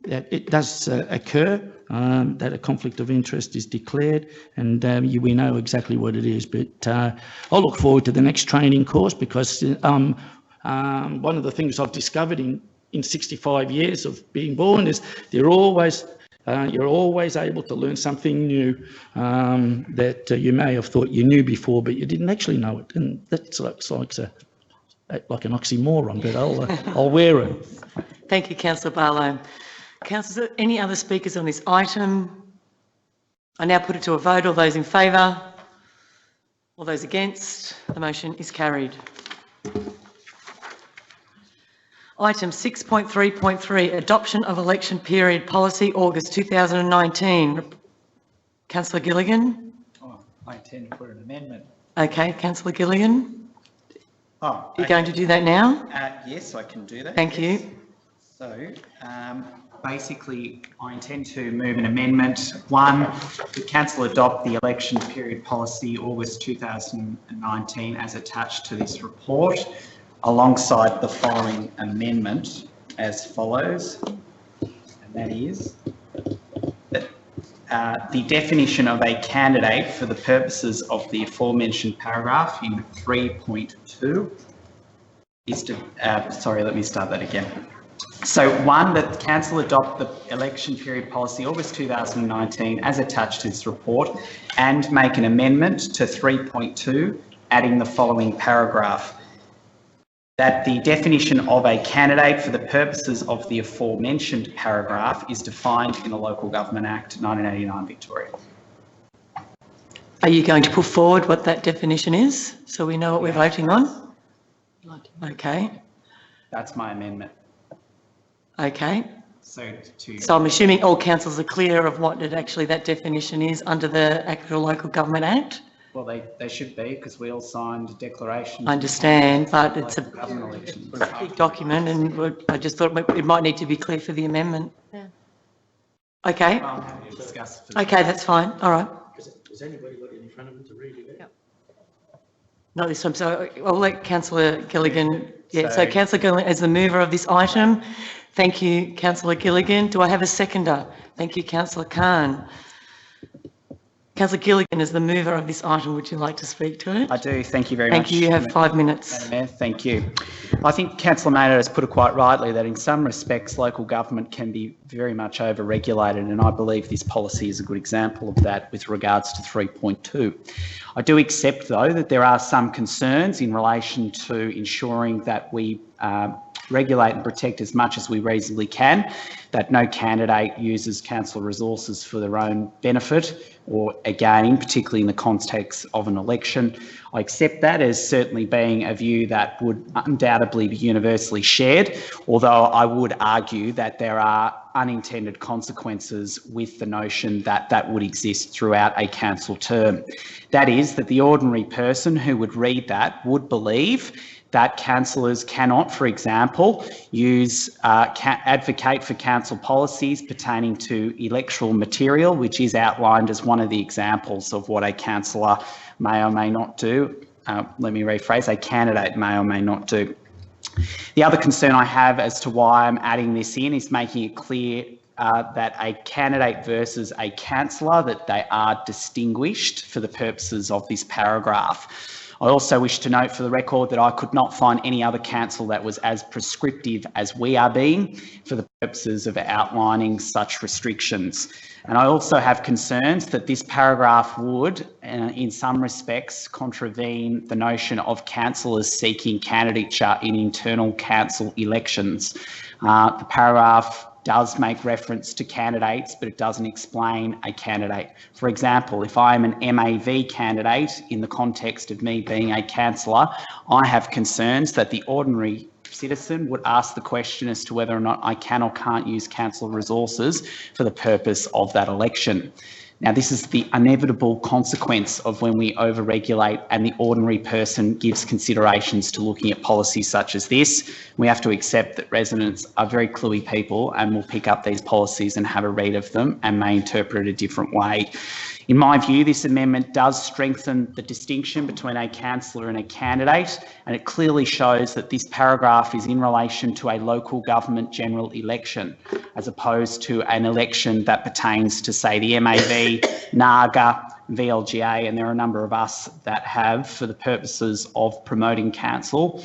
it does occur, that a conflict of interest is declared, and we know exactly what it is. But I'll look forward to the next training course, because one of the things I've discovered in 65 years of being born is you're always able to learn something new that you may have thought you knew before, but you didn't actually know it. And that's like an oxymoron, but I'll wear it. Thank you, Councillor Barlow. Councillors, any other speakers on this item? I now put it to a vote. All those in favour? All those against? The motion is carried. Item 6.3.3, adoption of election period policy, August 2019. Councillor Gilligan? Oh, I intend to put an amendment. Okay, Councillor Gilligan? Oh, You're going to do that now? Yes, I can do that. Thank you. So, basically, I intend to move an amendment. 1, the council adopt the election period policy August 2019 as attached to this report, alongside the following amendment as follows, and that is that the definition of a candidate for the purposes of the aforementioned paragraph in 3.2 is to, sorry, let me start that again. So 1, that the council adopt the election period policy August 2019 as attached to this report, and make an amendment to 3.2, adding the following paragraph: that the definition of a candidate for the purposes of the aforementioned paragraph is defined in the Local Government Act 1989 Victoria. Are you going to put forward what that definition is, so we know what we're voting on? Okay. That's my amendment. Okay. So I'm assuming all councils are clear of what that definition is under the actual Local Government Act? Well, they should be, because we all signed a declaration. I understand, but it's a big big document, and I just thought it might need to be clear for the amendment. Yeah. Okay. I'm happy to discuss. Okay, that's fine. All right. Has anybody got it in front of them to read it out? Yep. Not this time. So I'll let Councillor Gilligan. Yeah. So Councillor Gilligan as the mover of this item. Thank you, Councillor Gilligan. Do I have a seconder? Thank you, Councillor Khan. Councillor Gilligan, as the mover of this item, would you like to speak to it? I do. Thank you very much. Thank you. You have 5 minutes. Madam Mayor, thank you. I think Councillor Maynard has put it quite rightly that in some respects local government can be very much over-regulated, and I believe this policy is a good example of that with regards to 3.2. I do accept, though, that there are some concerns in relation to ensuring that we regulate and protect as much as we reasonably can, that no candidate uses council resources for their own benefit or, again, particularly in the context of an election. I accept that as certainly being a view that would undoubtedly be universally shared, although I would argue that there are unintended consequences with the notion that that would exist throughout a council term. That is, that the ordinary person who would read that would believe that councillors cannot, for example, advocate for council policies pertaining to electoral material, which is outlined as one of the examples of what a councillor may or may not do. Let me rephrase, a candidate may or may not do. The other concern I have as to why I'm adding this in is making it clear that a candidate versus a councillor, that they are distinguished for the purposes of this paragraph. I also wish to note for the record that I could not find any other council that was as prescriptive as we are being for the purposes of outlining such restrictions. And I also have concerns that this paragraph would, in some respects, contravene the notion of councillors seeking candidature in internal council elections. The paragraph does make reference to candidates, but it doesn't explain a candidate. For example, if I'm an MAV candidate in the context of me being a councillor, I have concerns that the ordinary citizen would ask the question as to whether or not I can or can't use council resources for the purpose of that election. Now, this is the inevitable consequence of when we overregulate and the ordinary person gives considerations to looking at policies such as this. We have to accept that residents are very cluey people and will pick up these policies and have a read of them and may interpret it a different way. In my view, this amendment does strengthen the distinction between a councillor and a candidate, and it clearly shows that this paragraph is in relation to a local government general election, as opposed to an election that pertains to, say, the MAV, NAGA, VLGA, and there are a number of us that have, for the purposes of promoting council,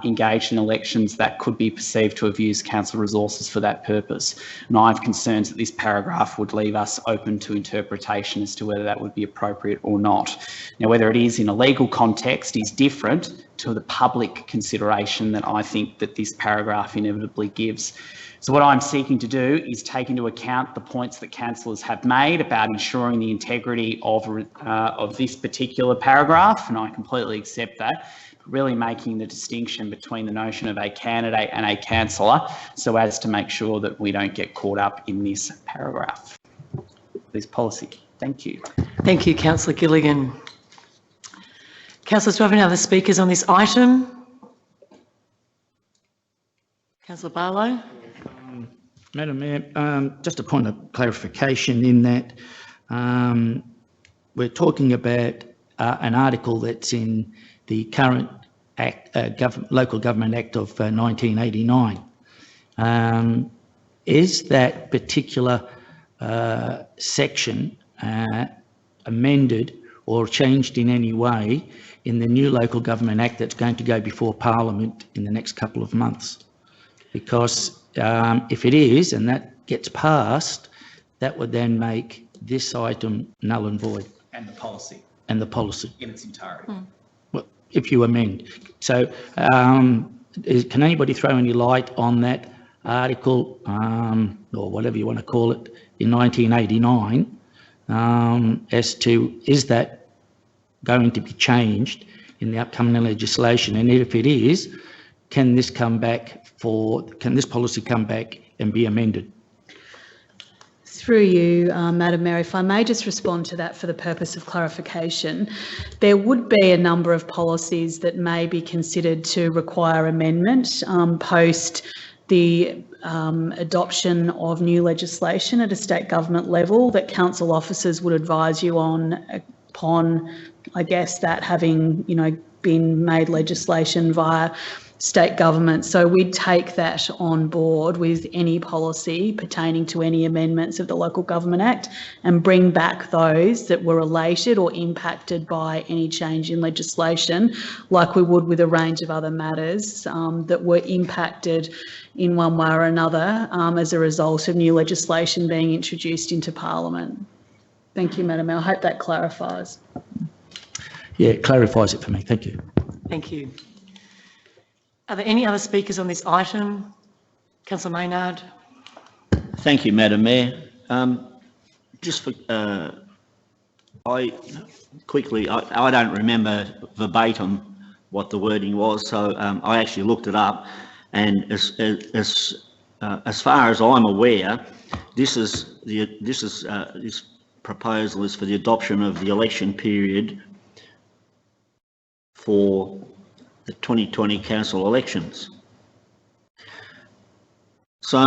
engaged in elections that could be perceived to have used council resources for that purpose. And I have concerns that this paragraph would leave us open to interpretation as to whether that would be appropriate or not. Now, whether it is in a legal context is different to the public consideration that I think that this paragraph inevitably gives. So what I'm seeking to do is take into account the points that councillors have made about ensuring the integrity of this particular paragraph, and I completely accept that, but really making the distinction between the notion of a candidate and a councillor so as to make sure that we don't get caught up in this paragraph, this policy. Thank you. Thank you, Councillor Gilligan. Councillors, do I have any other speakers on this item? Councillor Barlow. Madam Mayor, just a point of clarification in that we're talking about an article that's in the current Act, Local Government Act of 1989. Is that particular section amended or changed in any way in the new Local Government Act that's going to go before Parliament in the next couple of months? Because if it is, and that gets passed, that would then make this item null and void. And the policy. And the policy. In its entirety. Well, if you amend. So can anybody throw any light on that article, or whatever you want to call it, in 1989, as to, is that going to be changed in the upcoming legislation? And if it is, can this policy come back and be amended? Through you, Madam Mayor, if I may just respond to that for the purpose of clarification. There would be a number of policies that may be considered to require amendment post the adoption of new legislation at a state government level that council officers would advise you on upon, I guess, that having, been made legislation via state government. So we'd take that on board with any policy pertaining to any amendments of the Local Government Act and bring back those that were related or impacted by any change in legislation, like we would with a range of other matters that were impacted in one way or another as a result of new legislation being introduced into Parliament. Thank you, Madam Mayor. I hope that clarifies. Yeah, it clarifies it for me. Thank you. Thank you. Are there any other speakers on this item? Councillor Maynard. Thank you, Madam Mayor. Just for, I don't remember verbatim what the wording was, so I actually looked it up, and as far as I'm aware, this proposal is for the adoption of the election period for the 2020 council elections. So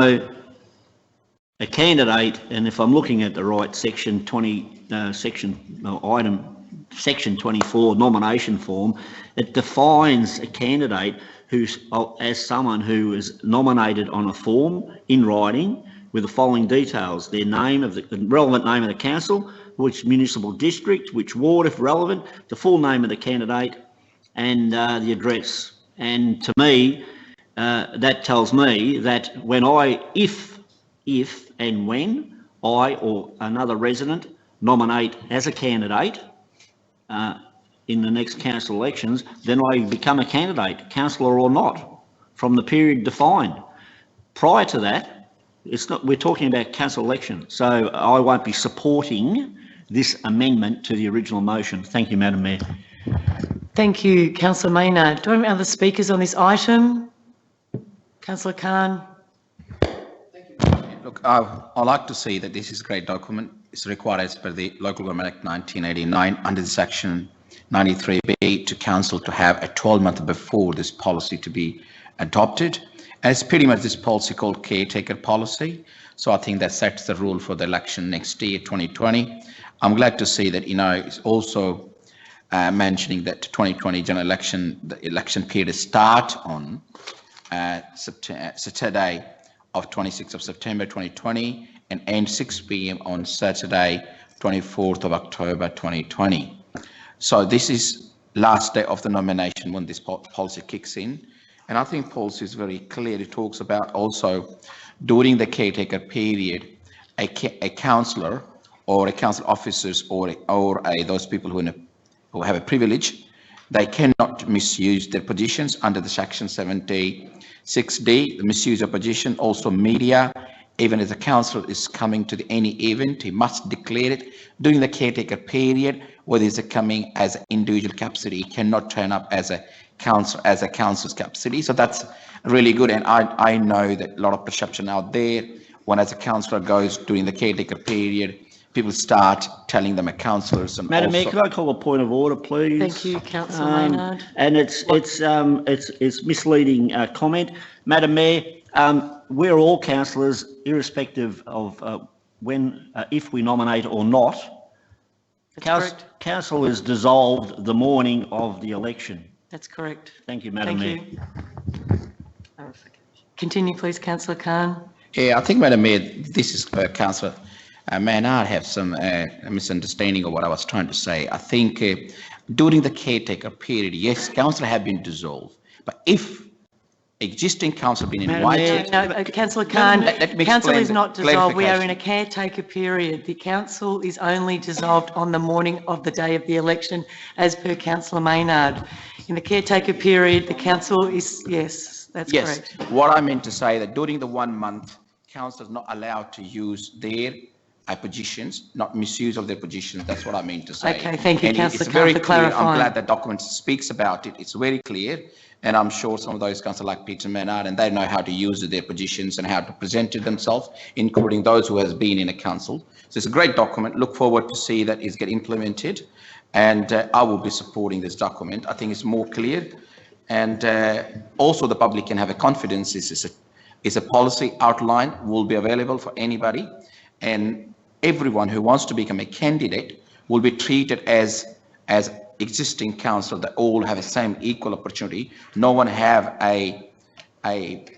a candidate, and if I'm looking at the right section 24 nomination form, it defines a candidate who's as someone who is nominated on a form in writing with the following details: their name, the relevant name of the council, which municipal district, which ward if relevant, the full name of the candidate, and the address. And to me, that tells me that when if and when I or another resident nominate as a candidate in the next council elections, then I become a candidate, councillor or not, from the period defined. Prior to that, it's not. We're talking about council election, so I won't be supporting this amendment to the original motion. Thank you, Madam Mayor. Thank you, Councillor Maynard. Do we have any other speakers on this item? Councillor Khan. Look, I like to say that this is a great document. It's required as per the Local Government Act 1989 under the section 93B to council to have a 12-month before this policy to be adopted. And it's pretty much this policy called caretaker policy. So I think that sets the rule for the election next year, 2020. I'm glad to see that, it's also mentioning that 2020 general election, the election period start on Saturday of 26th of September 2020 and end 6 p.m. on Saturday 24th of October 2020. So this is last day of the nomination when this policy kicks in. And I think policy is very clear. It talks about also during the caretaker period, a councillor or a council officers or those people who have a privilege, they cannot misuse their positions under the section 76D, the misuse of position. Also media, even if the councillor is coming to any event, he must declare it during the caretaker period, whether he's coming as an individual capacity, he cannot turn up as a council's capacity. So that's really good. And I know that a lot of perception out there, when as a councillor goes during the caretaker period, people start telling them a councillors. And Madam Mayor, could I call a point of order, please? Thank you, Councillor Maynard. And it's misleading comment. Madam Mayor, we're all councillors, irrespective of if we nominate or not. Council is dissolved the morning of the election. That's correct. Thank you, Madam Mayor. You. Continue, please, Councillor Khan. Yeah, I think, Madam Mayor, this is Councillor Maynard have some misunderstanding of what I was trying to say. I think during the caretaker period, yes, council have been dissolved, but if existing council been invited... No, Councillor Khan, council is not dissolved. We are in a caretaker period. The council is only dissolved on the morning of the day of the election, as per Councillor Maynard. In the caretaker period, the council is, yes, that's correct. Yes, what I meant to say that during the 1 month, council is not allowed to use their positions, not misuse of their positions. That's what I mean to say. Okay, thank you, Councillor Khan, for clarifying. I'm glad the document speaks about it. It's very clear. And I'm sure some of those councillors like Peter Maynard, and they know how to use their positions and how to present it themselves, including those who has been in a council. So it's a great document. Look forward to see that it get implemented. And I will be supporting this document. I think it's more clear. And also the public can have a confidence. It's a policy outline, will be available for anybody. And everyone who wants to become a candidate will be treated as existing councillor, that all have the same equal opportunity. No one have a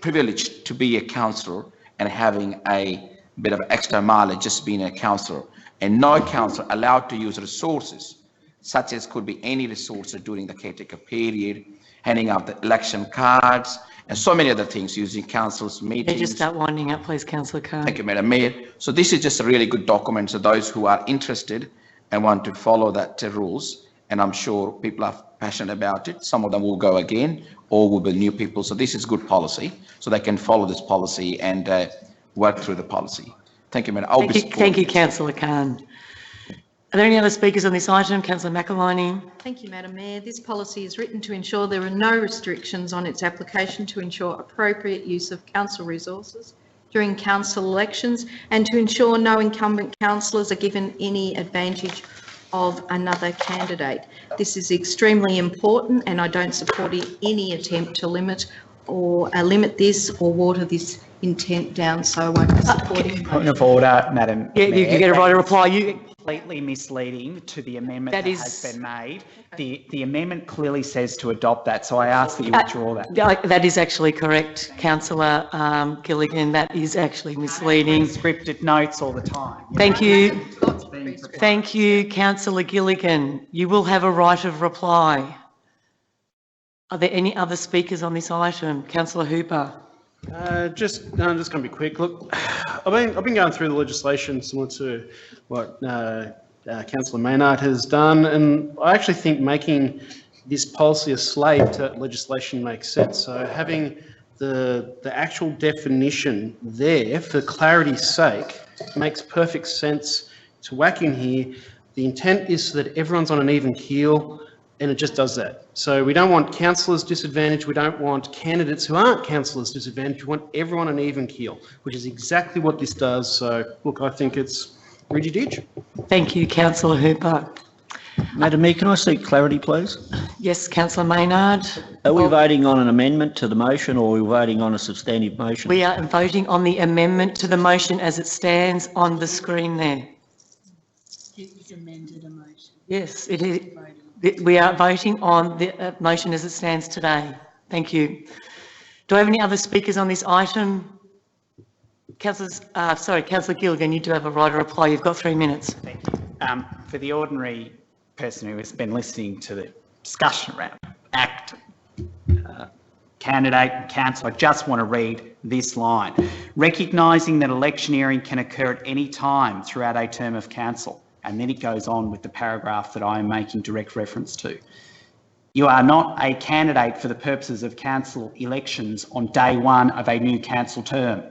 privilege to be a councillor and having a bit of extra mileage just being a councillor. And no councillor allowed to use resources, such as could be any resources during the caretaker period, handing out the election cards, and so many other things, using council's meetings. Can you just start winding up, please, Councillor Khan? Thank you, Madam Mayor. So this is just a really good document. So those who are interested and want to follow that rules and I'm sure people are passionate about it. Some of them will go again, or will be new people. So this is good policy, so they can follow this policy and work through the policy. Thank you, Madam. Thank you, Councillor Khan. Are there any other speakers on this item? Councillor McAliney. Thank you, Madam Mayor. This policy is written to ensure there are no restrictions on its application to ensure appropriate use of council resources during council elections and to ensure no incumbent councillors are given any advantage of another candidate. This is extremely important and I don't support any attempt to limit this or water this intent down, so I won't be supporting. Point of order, Madam Yeah, Mayor. you can get a right to reply. Completely misleading to the amendment That that is- has been made. The amendment clearly says to adopt that, so I ask that you withdraw that. That is actually correct, Councillor Gilligan. That is actually misleading. Scripted notes all the time. Thank you. Thank you, Councillor Gilligan. You will have a right of reply. Are there any other speakers on this item? Councillor Hooper. I'm just going to be quick. Look, I've been going through the legislation similar to what Councillor Maynard has done, and I actually think making this policy a slave to legislation makes sense. So having the actual definition there for clarity's sake makes perfect sense to whack in here. The intent is so that everyone's on an even keel, and it just does that. So we don't want councillors disadvantaged, we don't want candidates who aren't councillors disadvantaged, we want everyone on an even keel, which is exactly what this does. So look, I think it's Reggie Ditch. Thank you, Councillor Hooper. Madam Mayor, can I seek clarity, please? Yes, Councillor Maynard. Are we voting on an amendment to the motion or are we voting on a substantive motion? We are voting on the amendment to the motion as it stands on the screen there. It's amended a motion. Yes, it is. We are voting on the motion as it stands today. Thank you. Do I have any other speakers on this item? Councillor Gilligan, you do have a right to reply. You've got 3 minutes. Thank you. For the ordinary person who has been listening to the discussion around Act, candidate and council, I just want to read this line. Recognising that electioneering can occur at any time throughout a term of council. And then it goes on with the paragraph that I am making direct reference to. You are not a candidate for the purposes of council elections on day one of a new council term.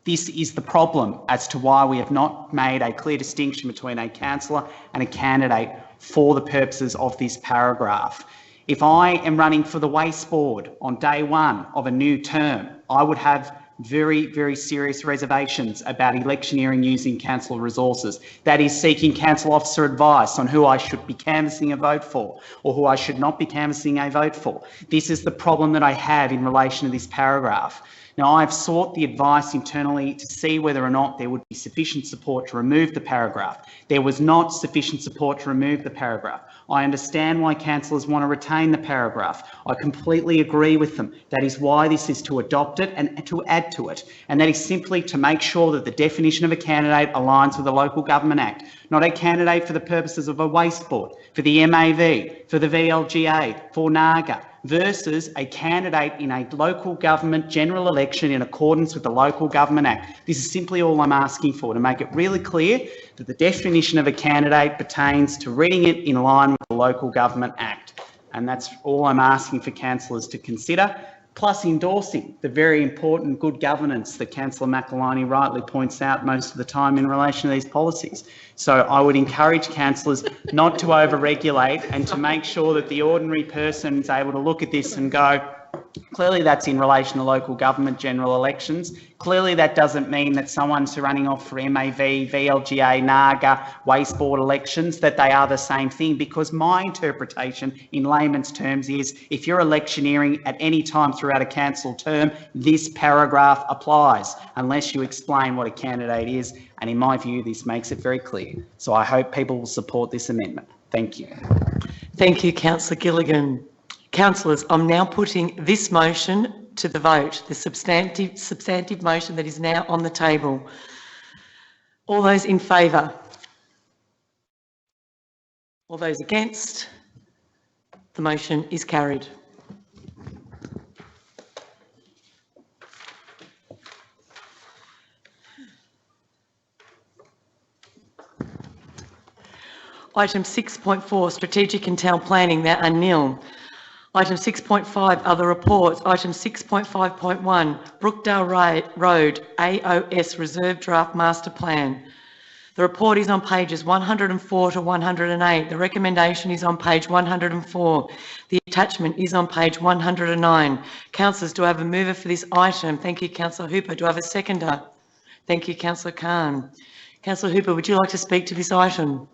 This is the problem as to why we have not made a clear distinction between a councillor and a candidate for the purposes of this paragraph. If I am running for the Waste Board on day one of a new term, I would have very, very serious reservations about electioneering using council resources. That is seeking council officer advice on who I should be canvassing a vote for or who I should not be canvassing a vote for. This is the problem that I have in relation to this paragraph. Now, I've sought the advice internally to see whether or not there would be sufficient support to remove the paragraph. There was not sufficient support to remove the paragraph. I understand why councillors want to retain the paragraph. I completely agree with them. That is why this is to adopt it and to add to it. And that is simply to make sure that the definition of a candidate aligns with the Local Government Act. Not a candidate for the purposes of a waste board, for the MAV, for the VLGA, for NAGA, versus a candidate in a local government general election in accordance with the Local Government Act. This is simply all I'm asking for, to make it really clear that the definition of a candidate pertains to reading it in line with the Local Government Act. And that's all I'm asking for councillors to consider, plus endorsing the very important good governance that Councillor McAliney rightly points out most of the time in relation to these policies. So I would encourage councillors not to over-regulate and to make sure that the ordinary person is able to look at this and go, clearly that's in relation to local government general elections. Clearly that doesn't mean that someone's running off for MAV, VLGA, NAGA, waste board elections, that they are the same thing, because my interpretation in layman's terms is if you're electioneering at any time throughout a council term, this paragraph applies, unless you explain what a candidate is. And in my view, this makes it very clear. So I hope people will support this amendment. Thank you. Thank you, Councillor Gilligan. Councillors, I'm now putting this motion to the vote, the substantive motion that is now on the table. All those in favour? All those against? The motion is carried. Item 6.4, strategic and town planning, there are nil. Item 6.5, other reports. Item 6.5.1, Brookdale Road, AOS Reserve Draft Master Plan. The report is on pages 104 to 108. The recommendation is on page 104. The attachment is on page 109. Councillors, do I have a mover for this item? Thank you, Councillor Hooper. Do I have a seconder? Thank you, Councillor Khan. Councillor Hooper, would you like to speak to this item?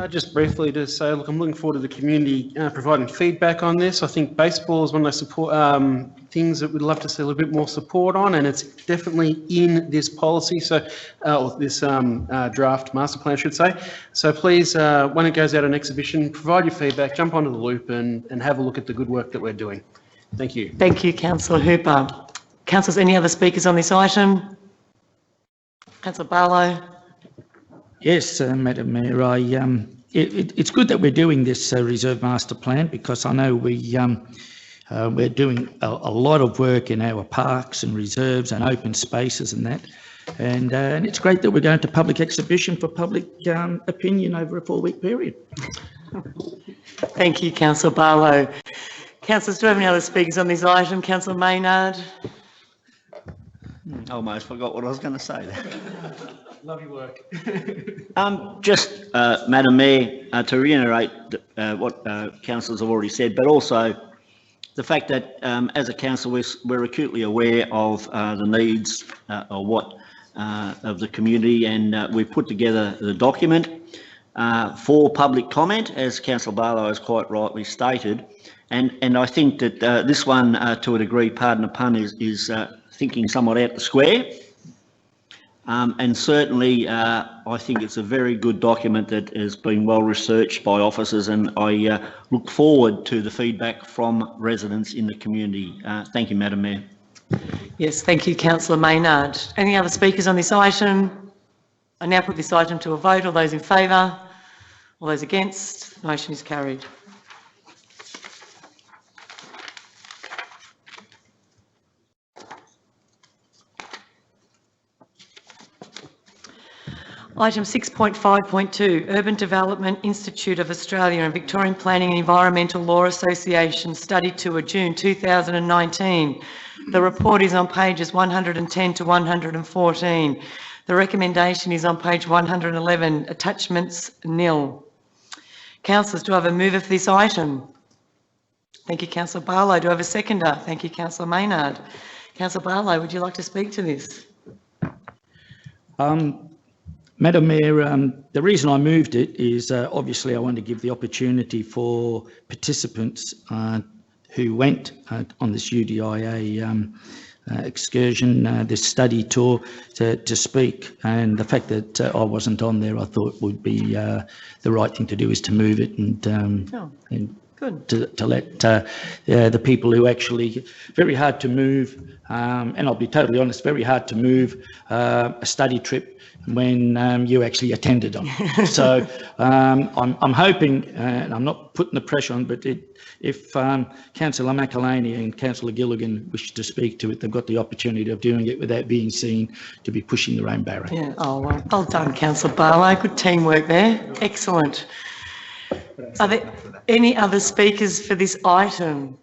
Just briefly to say, look, I'm looking forward to the community providing feedback on this. I think baseball is one of those support things that we'd love to see a little bit more support on, and it's definitely in this policy, so or this draft master plan, I should say. So please, when it goes out on exhibition, provide your feedback, jump onto the loop, and have a look at the good work that we're doing. Thank you. Thank you, Councillor Hooper. Councillors, any other speakers on this item? Councillor Barlow. Yes, Madam Mayor, it's good that we're doing this Reserve Master Plan, because I know we're doing a lot of work in our parks and reserves and open spaces and that. And it's great that we're going to public exhibition for public opinion over a 4-week period. Thank you, Councillor Barlow. Councillors, do we have any other speakers on this item? Councillor Maynard. I almost forgot what I was going to say there. Love your work. Madam Mayor, to reiterate what councillors have already said, but also the fact that as a council we're acutely aware of the needs of the community, and we've put together the document for public comment, as Councillor Barlow has quite rightly stated, and I think that this one, to a degree, pardon the pun, is thinking somewhat out the square. And certainly, I think it's a very good document that has been well researched by officers, and I look forward to the feedback from residents in the community. Thank you, Madam Mayor. Yes, thank you, Councillor Maynard. Any other speakers on this item? I now put this item to a vote. All those in favour? All those against? The motion is carried. Item 6.5.2, Urban Development Institute of Australia and Victorian Planning and Environmental Law Association Study Tour, June 2019. The report is on pages 110 to 114. The recommendation is on page 111. Attachments nil. Councillors, do I have a mover for this item? Thank you, Councillor Barlow. Do I have a seconder? Thank you, Councillor Maynard. Councillor Barlow, would you like to speak to this? Madam Mayor, the reason I moved it is obviously I want to give the opportunity for participants who went on this UDIA excursion, this study tour, to speak. And the fact that I wasn't on there, I thought would be the right thing to do is to move it and good. To let the people who actually, very hard to move, and I'll be totally honest, very hard to move a study trip when you actually attended them. So I'm hoping, and I'm not putting the pressure on, but if Councillor McElhaney and Councillor Gilligan wish to speak to it, they've got the opportunity of doing it without being seen to be pushing their own barrow. Yeah, well done, Councillor Barlow. Good teamwork there. Excellent. Are there any other speakers for this item?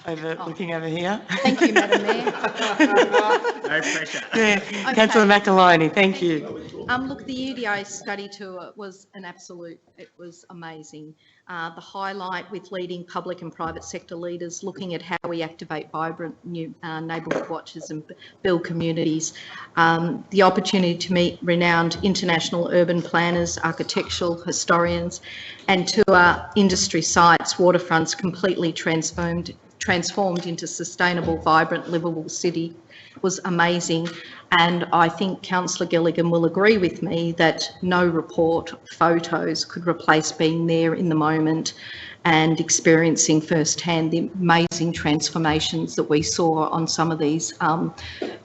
Looking over here. Thank you, Madam Mayor. No pressure. Yeah, okay. Councillor McElhaney, thank you. Look, the UDI study tour was it was amazing. The highlight with leading public and private sector leaders looking at how we activate vibrant new neighbourhood watches and build communities. The opportunity to meet renowned international urban planners, architectural historians, and tour industry sites, waterfronts completely transformed into sustainable, vibrant, livable city was amazing. And I think Councillor Gilligan will agree with me that no report, photos could replace being there in the moment and experiencing firsthand the amazing transformations that we saw on some of these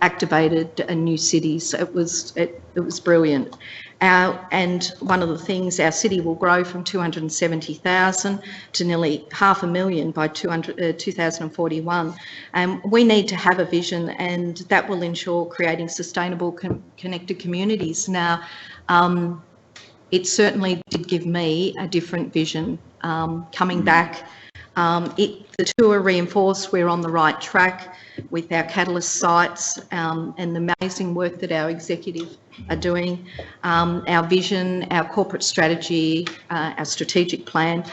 activated new cities. It was brilliant. And one of the things, our city will grow from 270,000 to nearly 500,000 by 2041. And we need to have a vision, and that will ensure creating sustainable connected communities. Now, it certainly did give me a different vision. Coming back, the tour reinforced we're on the right track with our catalyst sites and the amazing work that our executive are doing, our vision, our corporate strategy, our strategic plan.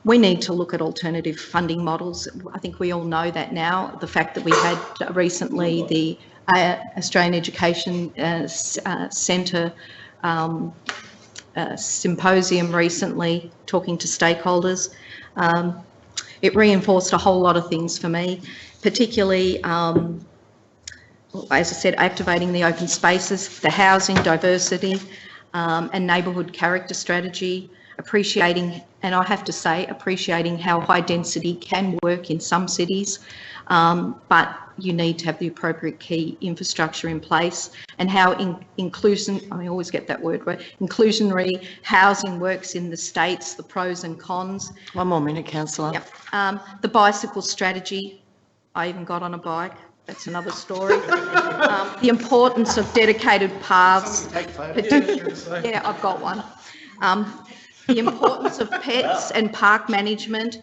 We need to look at alternative funding models. I think we all know that now. The fact that we had recently the Australian Education Centre symposium recently, talking to stakeholders, it reinforced a whole lot of things for me, particularly, as I said, activating the open spaces, the housing, diversity and neighbourhood character strategy, appreciating, and I have to say, appreciating how high density can work in some cities, but you need to have the appropriate key infrastructure in place, and how I always get that word right, inclusionary housing works in the states, the pros and cons. One more minute, Councillor. Yep. The bicycle strategy, I even got on a bike. That's another story. The importance of dedicated paths. Yeah, I've got one. The importance of pets and park management.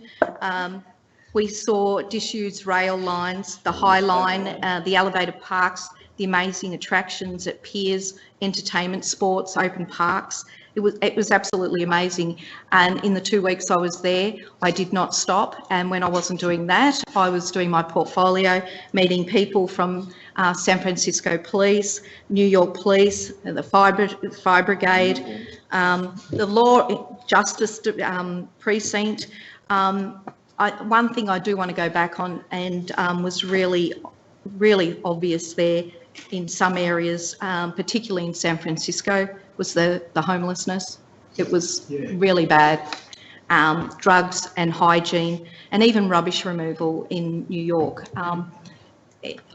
We saw disused rail lines, the High Line, the elevated parks, the amazing attractions at piers, entertainment, sports, open parks. It was absolutely amazing. And in the 2 weeks I was there, I did not stop. And when I wasn't doing that, I was doing my portfolio, meeting people from San Francisco Police, New York Police, the Fire Brigade, the Law Justice Precinct. One thing I do want to go back on, and was really obvious there in some areas, particularly in San Francisco, was the homelessness. It was really bad. Drugs and hygiene, and even rubbish removal in New York.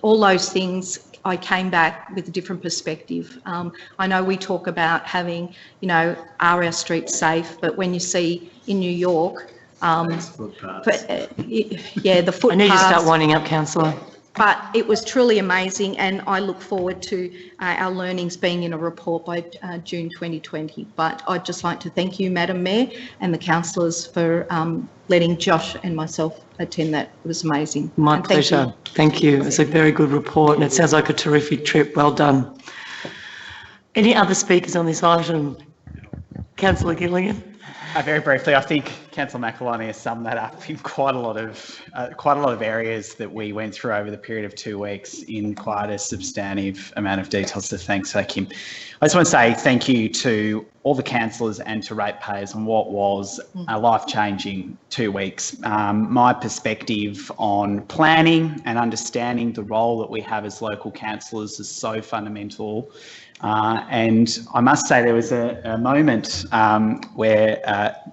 All those things, I came back with a different perspective. I know we talk about having, are our streets safe, but when you see in New York, the footpaths. I need you to start winding up, Councillor. But it was truly amazing, and I look forward to our learnings being in a report by June 2020. But I'd just like to thank you, Madam Mayor, and the councillors for letting Josh and myself attend that. It was amazing. My pleasure. Thank you. It's a very good report, and it sounds like a terrific trip. Well done. Any other speakers on this item? Councillor Gilligan. Very briefly, I think Councillor McEloney has summed that up in quite a lot of areas that we went through over the period of 2 weeks in quite a substantive amount of detail. So thanks for that, Kim. I just want to say thank you to all the councillors and to ratepayers on what was a life-changing 2 weeks. My perspective on planning and understanding the role that we have as local councillors is so fundamental. And I must say there was a moment where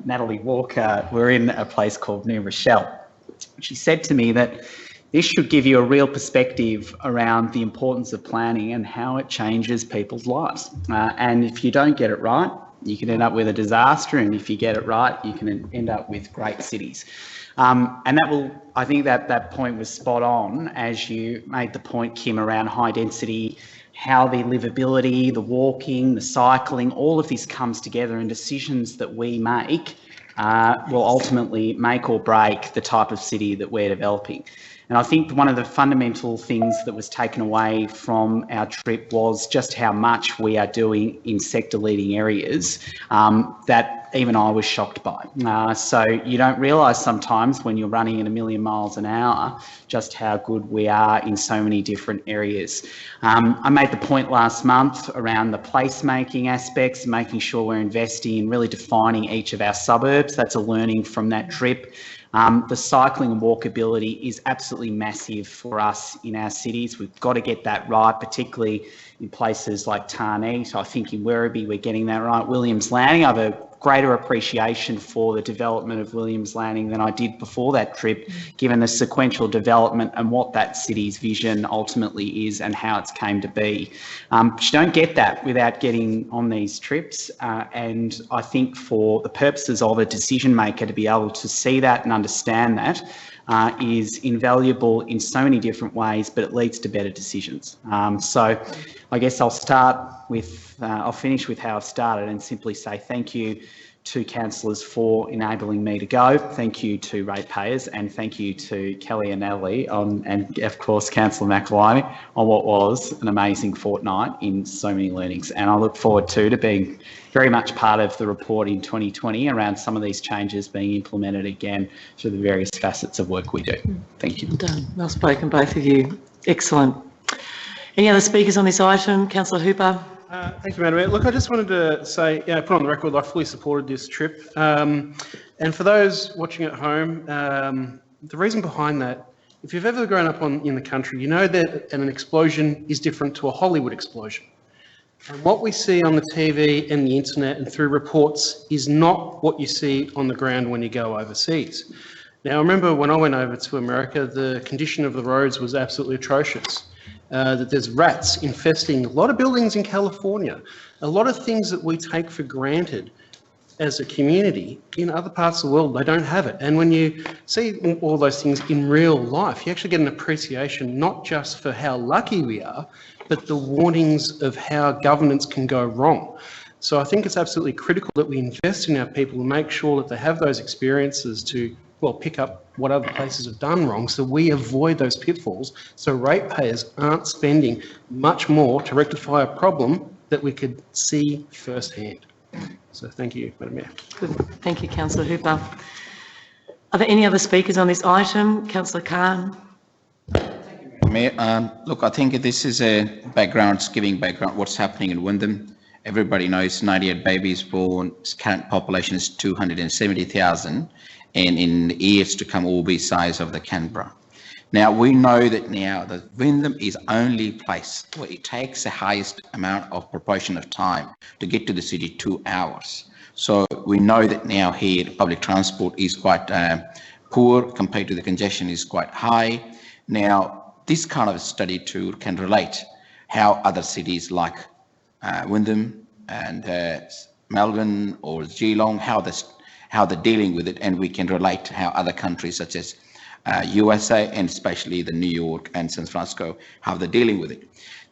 Natalie Walker, we're in a place called New Rochelle. She said to me that this should give you a real perspective around the importance of planning and how it changes people's lives. And if you don't get it right, you can end up with a disaster. And if you get it right, you can end up with great cities. And I think that point was spot on as you made the point, Kim, around high density, how the livability, the walking, the cycling, all of this comes together, and decisions that we make will ultimately make or break the type of city that we're developing. And I think one of the fundamental things that was taken away from our trip was just how much we are doing in sector leading areas that even I was shocked by. So you don't realise sometimes when you're running at 1,000,000 miles an hour just how good we are in so many different areas. I made the point last month around the placemaking aspects, making sure we're investing in really defining each of our suburbs. That's a learning from that trip. The cycling and walkability is absolutely massive for us in our cities. We've got to get that right, particularly in places like Tarneit. I think in Werribee we're getting that right. Williams Landing, I have a greater appreciation for the development of Williams Landing than I did before that trip, given the sequential development and what that city's vision ultimately is and how it's came to be. But you don't get that without getting on these trips. And I think for the purposes of a decision maker to be able to see that and understand that, is invaluable in so many different ways, but it leads to better decisions. So I guess I'll finish with how I've started and simply say thank you to councillors for enabling me to go. Thank you to ratepayers, and thank you to Kelly and Natalie and of course Councillor McElwain on what was an amazing fortnight in so many learnings. And I look forward to being very much part of the report in 2020 around some of these changes being implemented again through the various facets of work we do. Thank you. Well done. Well spoken, both of you. Excellent. Any other speakers on this item? Councillor Hooper. Thank you, Madam Mayor. Look, I just wanted to say, put on the record, I fully supported this trip. And for those watching at home, the reason behind that, if you've ever grown up in the country, you know that an explosion is different to a Hollywood explosion. And what we see on the TV and the internet and through reports is not what you see on the ground when you go overseas. Now, I remember when I went over to America, the condition of the roads was absolutely atrocious. That there's rats infesting a lot of buildings in California, a lot of things that we take for granted as a community. In other parts of the world, they don't have it. And when you see all those things in real life, you actually get an appreciation not just for how lucky we are, but the warnings of how governance can go wrong. So I think it's absolutely critical that we invest in our people and make sure that they have those experiences to pick up what other places have done wrong, so we avoid those pitfalls, so ratepayers aren't spending much more to rectify a problem that we could see firsthand. So thank you, Madam Mayor. Good. Thank you, Councillor Hooper. Are there any other speakers on this item? Councillor Khan. Mayor, look, I think this is a giving background what's happening in Wyndham. Everybody knows 98 babies born, current population is 270,000. And in years to come will be size of the Canberra. Now we know that now the Wyndham is only place where it takes the highest amount of proportion of time to get to the city, 2 hours. So we know that now here public transport is quite poor compared to the congestion is quite high. Now this kind of study tour can relate how other cities like Wyndham and Melbourne or Geelong, how they're dealing with it, and we can relate to how other countries such as USA and especially the New York and San Francisco, how they're dealing with it.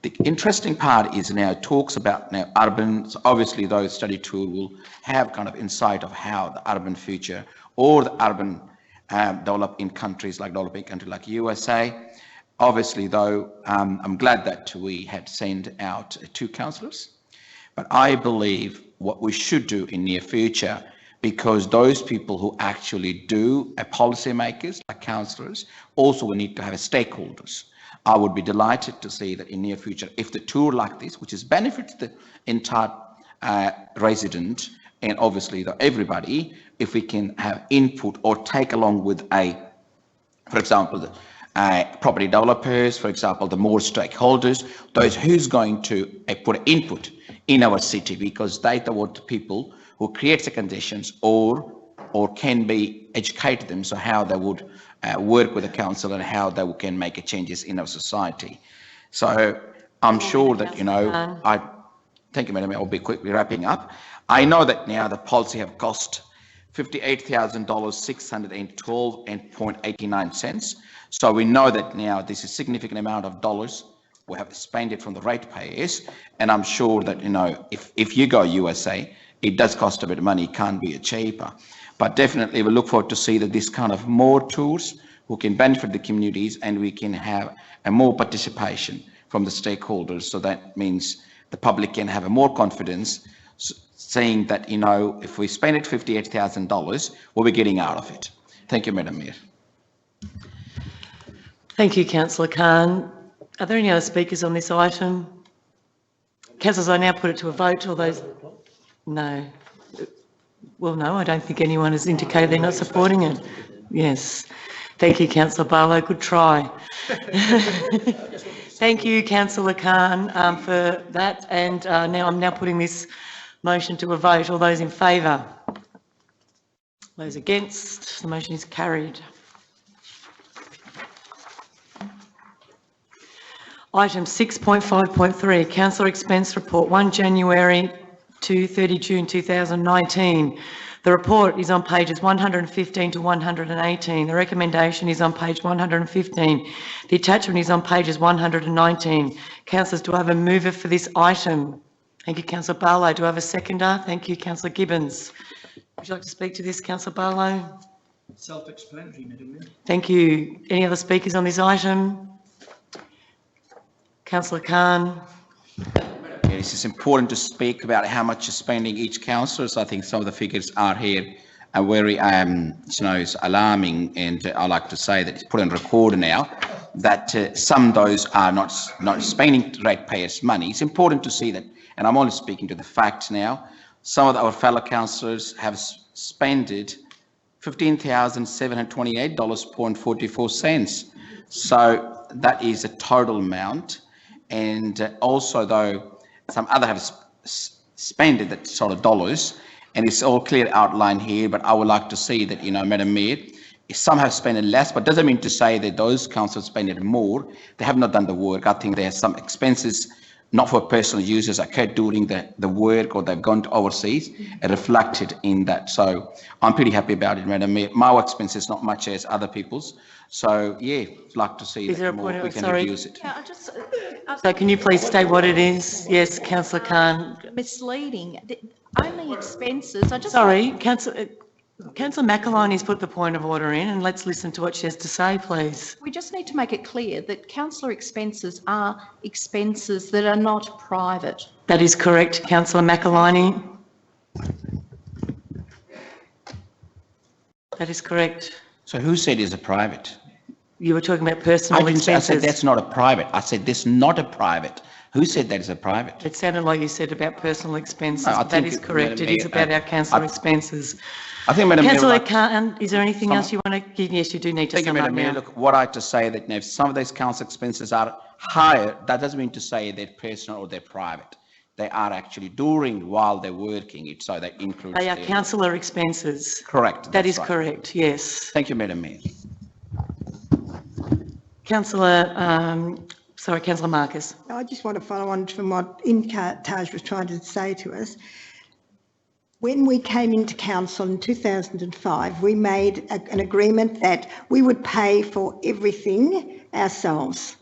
The interesting part is now it talks about now urban, so obviously those study tour will have kind of insight of how the urban future or the urban developing countries like USA. Obviously though, I'm glad that we had sent out 2 councillors, but I believe what we should do in near future, because those people who actually do policy makers like councillors, also we need to have stakeholders. I would be delighted to see that in near future, if the tour like this, which is benefits the entire resident and obviously everybody, if we can have input or take along with for example, the property developers, for example, the more stakeholders, those who's going to put input in our city, because they are what the people who creates the conditions or can be educated them, so how they would work with the council and how they can make changes in our society. So I'm sure that, thank you, Madam, I'll be quickly wrapping up. I know that now the policy have cost $58,000, $612.89. So we know that now this is a significant amount of dollars we have spent it from the ratepayers, and I'm sure that, if you go USA, it does cost a bit of money, it can't be cheaper. But definitely we look forward to see that this kind of more tours who can benefit the communities, and we can have a more participation from the stakeholders. So that means the public can have a more confidence saying that, if we spend it $58,000, what we're getting out of it. Thank you, Madam Mayor. Thank you, Councillor Khan. Are there any other speakers on this item? Councillors, I now put it to a vote. All those... No. Well, no, I don't think anyone has indicated they're not supporting it. Yes. Thank you, Councillor Barlow. Good try. Thank you, Councillor Khan, for that. And I'm now putting this motion to a vote. All those in favour? Those against? The motion is carried. Item 6.5.3, Councillor Expense Report, 1 January to 30 June 2019. The report is on pages 115 to 118. The recommendation is on page 115. The attachment is on pages 119. Councillors, do I have a mover for this item? Thank you, Councillor Barlow. Do I have a seconder? Thank you, Councillor Gibbons. Would you like to speak to this, Councillor Barlow? Self-explanatory, Madam Mayor. Thank you. Any other speakers on this item? Councillor Khan. It is important to speak about how much you're spending each councillor. So I think some of the figures are here are very, it's alarming, and I like to say that it's put on record now that some of those are not spending ratepayers' money. It's important to see that, and I'm only speaking to the facts now. Some of our fellow councillors have spent $15,728.44. So that is a total amount. And also, though, some other have spent that sort of dollars, and it's all clear outline here. But I would like to see that, Madam Mayor, some have spent less, but doesn't mean to say that those councils spend more. They have not done the work. I think there are some expenses not for personal users occurred during the work, or they've gone to overseas, and reflected in that. So I'm pretty happy about it, Madam Mayor. My expenses not much as other people's. So yeah, I'd like to see that more we can reduce it. Yeah, So can you please state what it is? Yes, Councillor Khan. misleading. Only expenses. Sorry, Councillor McAloney's put the point of order in, and let's listen to what she has to say, please. We just need to make it clear that councillor expenses are expenses that are not private. That is correct, Councillor McAloney. That is correct. So who said it's a private? You were talking about personal expenses. I said that's not a private. I said this not a private. Who said that is a private? It sounded like you said about personal expenses. No, That is correct. It is about our councillor expenses. I think, Madam Mayor, Councillor Khan, is there anything else you want to give? Yes, you do need to thank you, sum up Madam Mayor. now. Look, what I to say that if some of those council expenses are higher, that doesn't mean to say they're personal or they're private. They are actually during while they're working it, so that includes. They are councillor expenses. Correct. That is right. correct, yes. Thank you, Madam Mayor. Councillor Marcus. I just want to follow on from what Taj was trying to say to us. When we came into council in 2005, we made an agreement that we would pay for everything ourselves.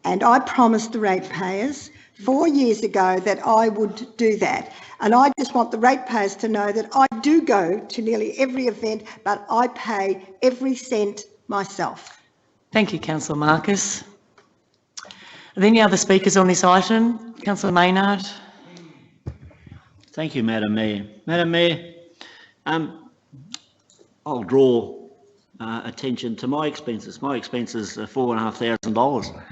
And I promised the ratepayers 4 years ago that I would do that. And I just want the ratepayers to know that I do go to nearly every event, but I pay every cent myself. Thank you, Councillor Marcus. Are there any other speakers on this item? Councillor Maynard. Thank you, Madam Mayor. Madam Mayor, I'll draw attention to my expenses. My expenses are $4,500.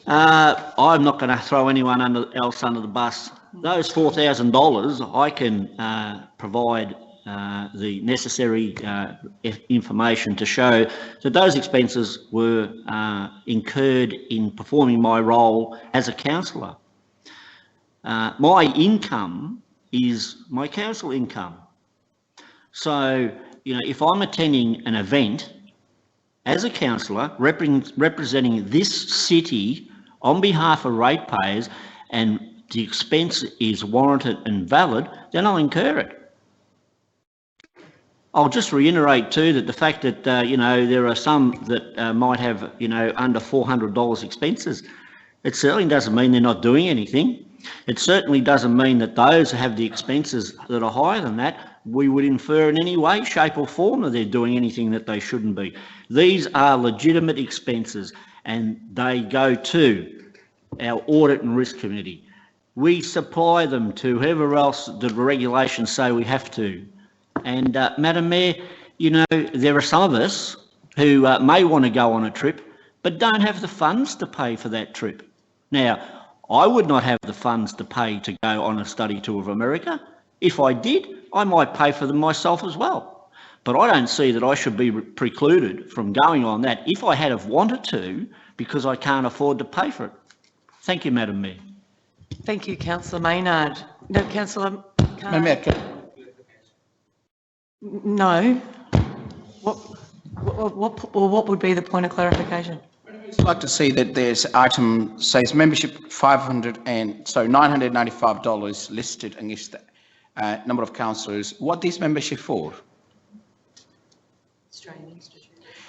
I'm not going to throw anyone else under the bus. Those $4,000, I can provide the necessary information to show that those expenses were incurred in performing my role as a councillor. My income is my council income. So, if I'm attending an event as a councillor representing this city on behalf of ratepayers, and the expense is warranted and valid, then I'll incur it. I'll just reiterate too that the fact that, there are some that might have, under $400 expenses, it certainly doesn't mean they're not doing anything. It certainly doesn't mean that those who have the expenses that are higher than that, we would infer in any way, shape or form that they're doing anything that they shouldn't be. These are legitimate expenses, and they go to our Audit and Risk Committee. We supply them to whoever else the regulations say we have to. And Madam Mayor, there are some of us who may want to go on a trip, but don't have the funds to pay for that trip. Now, I would not have the funds to pay to go on a study tour of America. If I did, I might pay for them myself as well. But I don't see that I should be precluded from going on that if I had have wanted to, because I can't afford to pay for it. Thank you, Madam Mayor. Thank you, Councillor Maynard. No, Councillor Khan. No. What would be the point of clarification? I'd like to see that there's item says membership $995 listed against number of councillors. What is membership for?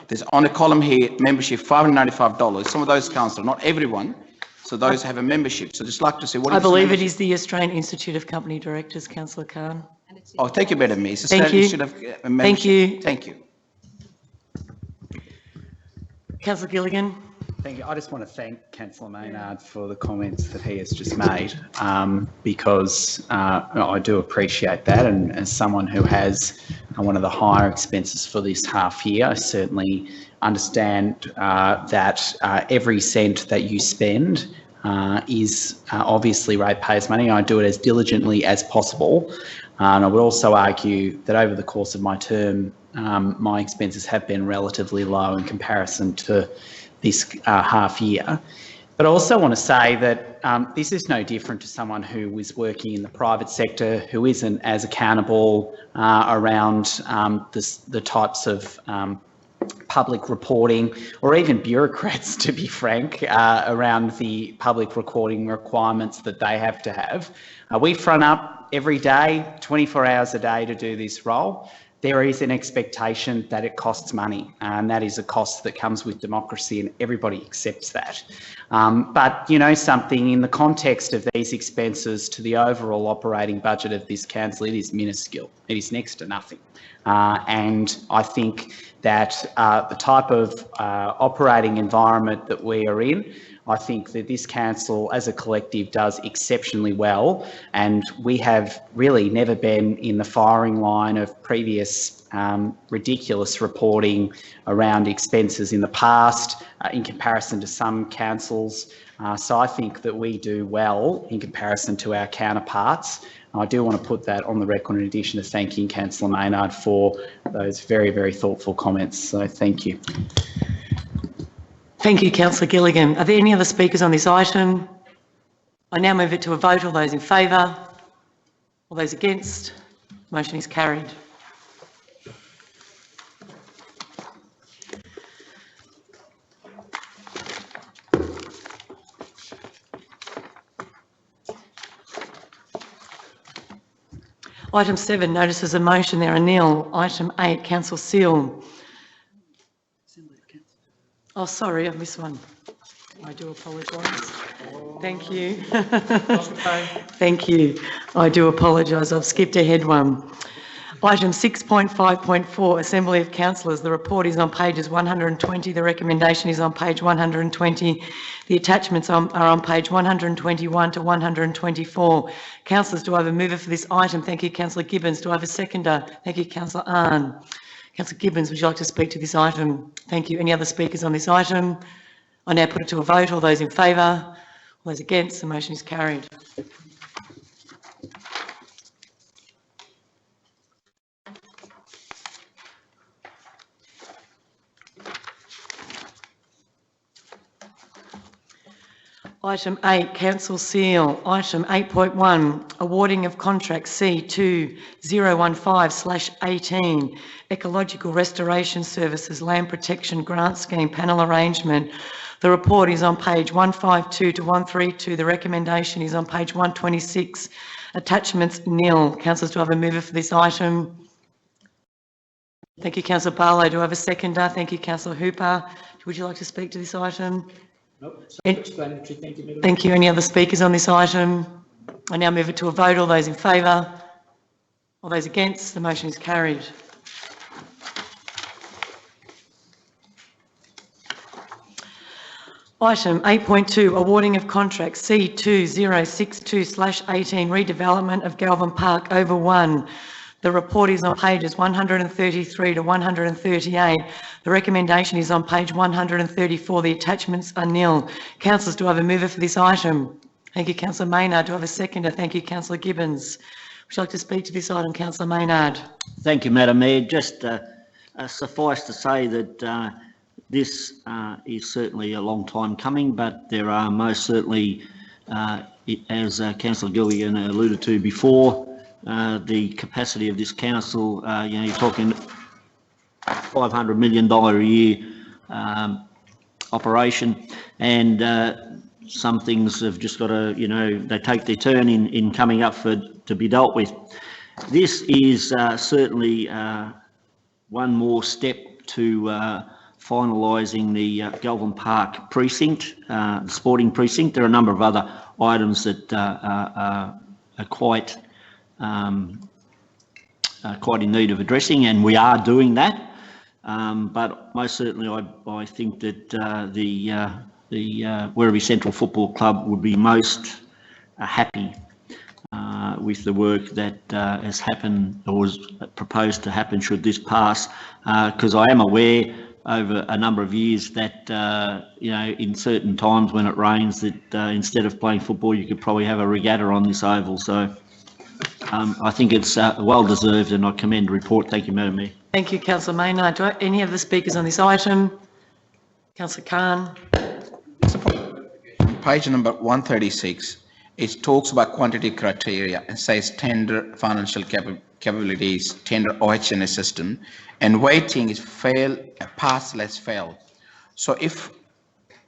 There's on a column here, membership $595. Some of those councillors, not everyone, so those have a membership. So just like to say, what is I believe it membership? is the Australian Institute of Company Directors, Councillor Khan. Oh, thank you, Madam Mayor. Thank you. Should have a membership. Thank you. Thank you. Councillor Gilligan. Thank you. I just want to thank Councillor Maynard for the comments that he has just made, because I do appreciate that, and as someone who has one of the higher expenses for this half year, I certainly understand that every cent that you spend is obviously ratepayers' money. I do it as diligently as possible. And I would also argue that over the course of my term, my expenses have been relatively low in comparison to this half year. But I also want to say that this is no different to someone who was working in the private sector, who isn't as accountable around the types of public reporting, or even bureaucrats, to be frank, around the public reporting requirements that they have to have. We front up every day, 24 hours a day to do this role. There is an expectation that it costs money, and that is a cost that comes with democracy, and everybody accepts that. But you know something, in the context of these expenses to the overall operating budget of this council, it is minuscule. It is next to nothing. And I think that the type of operating environment that we are in, I think that this council as a collective does exceptionally well, and we have really never been in the firing line of previous ridiculous reporting around expenses in the past in comparison to some councils. So I think that we do well in comparison to our counterparts. I do want to put that on the record, in addition to thanking Councillor Maynard for those very, very thoughtful comments. So thank you. Thank you, Councillor Gilligan. Are there any other speakers on this item? I now move it to a vote. All those in favour? All those against? Motion is carried. Item 7, notices of motion, there are nil. Item 8, Council Seal. Oh, sorry, I've missed one. I do apologise. Thank you. Thank you. I do apologise. I've skipped ahead one. Item 6.5.4, Assembly of Councillors. The report is on pages 120. The recommendation is on page 120. The attachments are on page 121 to 124. Councillors, do I have a mover for this item? Thank you, Councillor Gibbons. Do I have a seconder? Thank you, Councillor Ahn. Councillor Gibbons, would you like to speak to this item? Thank you. Any other speakers on this item? I now put it to a vote. All those in favour? All those against? The motion is carried. Item 8, Council Seal. Item 8.1, awarding of contract C2015/18, Ecological Restoration Services Land Protection Grant Scheme Panel Arrangement. The report is on page 152 to 132. The recommendation is on page 126. Attachments nil. Councillors, do I have a mover for this item? Thank you, Councillor Barlow. Do I have a seconder? Thank you, Councillor Hooper. Would you like to speak to this item? Nope, self-explanatory. Thank you, Madam. Thank you. Any other speakers on this item? I now move it to a vote. All those in favour? All those against? The motion is carried. Item 8.2, awarding of contract C2062/18, redevelopment of Galvin Park over 1. The report is on pages 133 to 138. The recommendation is on page 134. The attachments are nil. Councillors, do I have a mover for this item? Thank you, Councillor Maynard. Do I have a seconder? Thank you, Councillor Gibbons. Would you like to speak to this item, Councillor Maynard? Thank you, Madam Mayor. Just suffice to say that this is certainly a long time coming, but there are most certainly, as Councillor Gilligan alluded to before, the capacity of this council, you're talking $500 million a year operation, and some things have just got to, they take their turn in coming up to be dealt with. This is certainly one more step to finalising the Galvin Park precinct, the sporting precinct. There are a number of other items that are quite in need of addressing, and we are doing that. But most certainly, I think that the Werribee Central Football Club would be most happy with the work that has happened or was proposed to happen should this pass, because I am aware over a number of years that, in certain times when it rains, that instead of playing football, you could probably have a regatta on this oval. So I think it's well deserved, and I commend the report. Thank you, Madam Mayor. Thank you, Councillor Maynard. Do any of the speakers on this item? Councillor Khan. Page number 136, it talks about quantity criteria and says tender financial capabilities, tender OHS system, and weighting is fail, pass, less fail. So if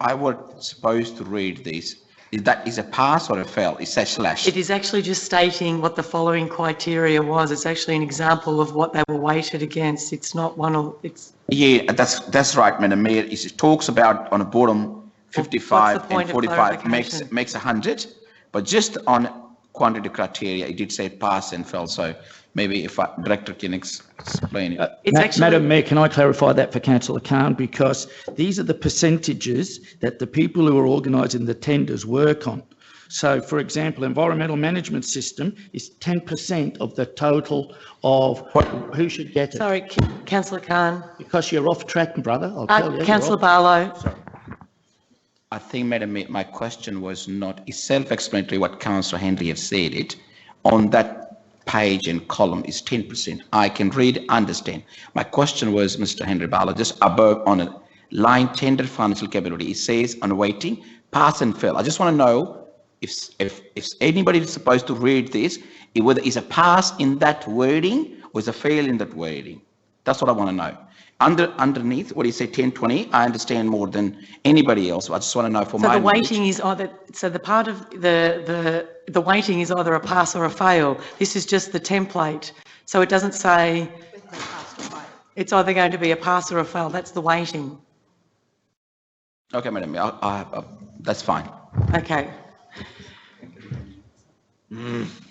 I were supposed to read this, is a pass or a fail? It says slash. It is actually just stating what the following criteria was. It's actually an example of what they were weighted against. It's not one of, it's... Yeah, that's right, Madam Mayor. It talks about on the bottom 55 and 45 makes 100, but just on quantity criteria, it did say pass and fail. So maybe if Director can explain it. It's actually... Madam Mayor, can I clarify that for Councillor Khan? Because these are the percentages that the people who are organising the tenders work on. So, for example, environmental management system is 10% of the total of who should get it. Sorry, Councillor Khan. Because you're off track, brother, I'll tell you. Councillor Barlow. Sorry. I think, Madam Mayor, my question was not, it's self-explanatory what Councillor Henry has said it. On that page and column is 10%. I can read, understand. My question was, Mr. Henry Barlow, just above on a line tender financial capability, it says on weighting, pass and fail. I just want to know if anybody is supposed to read this, whether it's a pass in that wording or is a fail in that wording. That's what I want to know. Underneath, what do you say, 10, 20? I understand more than anybody else. I just want to know for my... So the weighting is either, so the part of the weighting is either a pass or a fail. This is just the template. So it doesn't say it's either going to be a pass or a fail. That's the weighting. Okay, Madam Mayor, that's fine. Okay.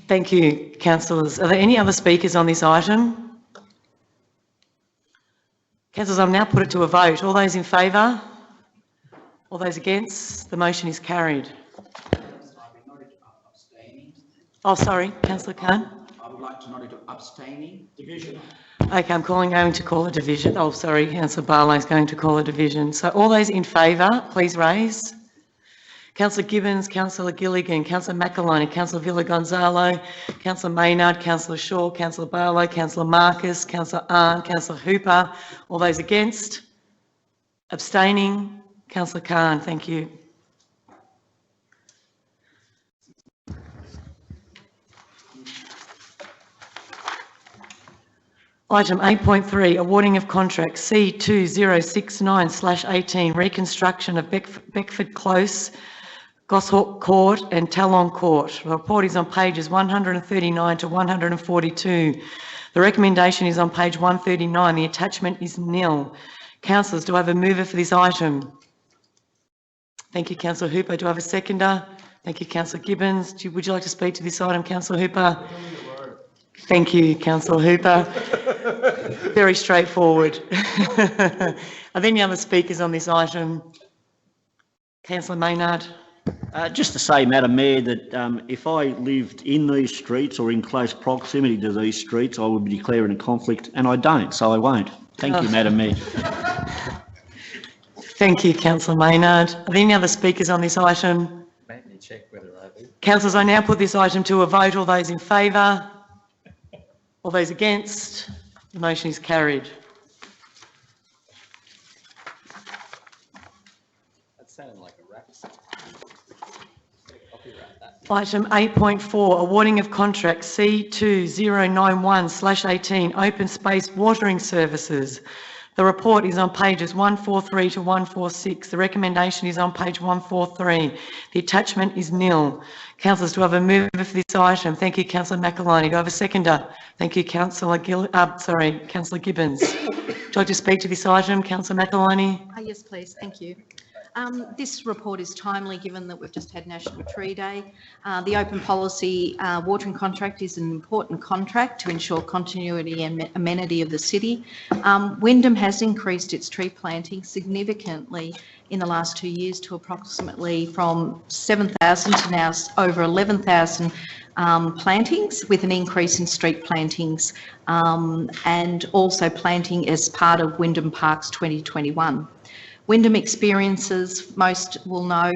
Thank you, councillors. Are there any other speakers on this item? Councillors, I'll now put it to a vote. All those in favour? All those against? The motion is carried. Oh, sorry, Councillor Khan. I would like to note it abstaining. Division. Okay, I'm going to call a division. Oh, sorry, Councillor Barlow is going to call a division. So all those in favour, please raise. Councillor Gibbons, Councillor Gilligan, Councillor McAloney, Councillor Villa-Gonzalo, Councillor Maynard, Councillor Shaw, Councillor Barlow, Councillor Marcus, Councillor Arndt, Councillor Hooper. All those against? Abstaining? Councillor Khan, thank you. Item 8.3, awarding of contract C2069/18, reconstruction of Beckford Close, Goshawk Court and Talon Court. The report is on pages 139 to 142. The recommendation is on page 139. The attachment is nil. Councillors, do I have a mover for this item? Thank you, Councillor Hooper. Do I have a seconder? Thank you, Councillor Gibbons. Would you like to speak to this item, Councillor Hooper? Thank you, Councillor Hooper. Very straightforward. Are there any other speakers on this item? Councillor Maynard. Just to say, Madam Mayor, that if I lived in these streets or in close proximity to these streets, I would be declaring a conflict, and I don't, so I won't. Thank you, Madam Mayor. Thank you, Councillor Maynard. Are there any other speakers on this item? Let me check whether I do. Councillors, I now put this item to a vote. All those in favour? All those against? The motion is carried. That sounded like a rap song. Item 8.4, awarding of contract C2091/18, open space watering services, The report is on pages 143 to 146. The recommendation is on page 143. The attachment is nil. Councillors, do I have a mover for this item? Thank you, Councillor McAloney. Do I have a seconder? Thank you, Councillor Councillor Gibbons. Would you like to speak to this item, Councillor McAloney? Yes, please. Thank you. This report is timely given that we've just had National Tree Day. The open policy watering contract is an important contract to ensure continuity and amenity of the city. Wyndham has increased its tree planting significantly in the last 2 years to approximately from 7,000 to now over 11,000 plantings, with an increase in street plantings and also planting as part of Wyndham Parks 2021. Wyndham experiences, most will know,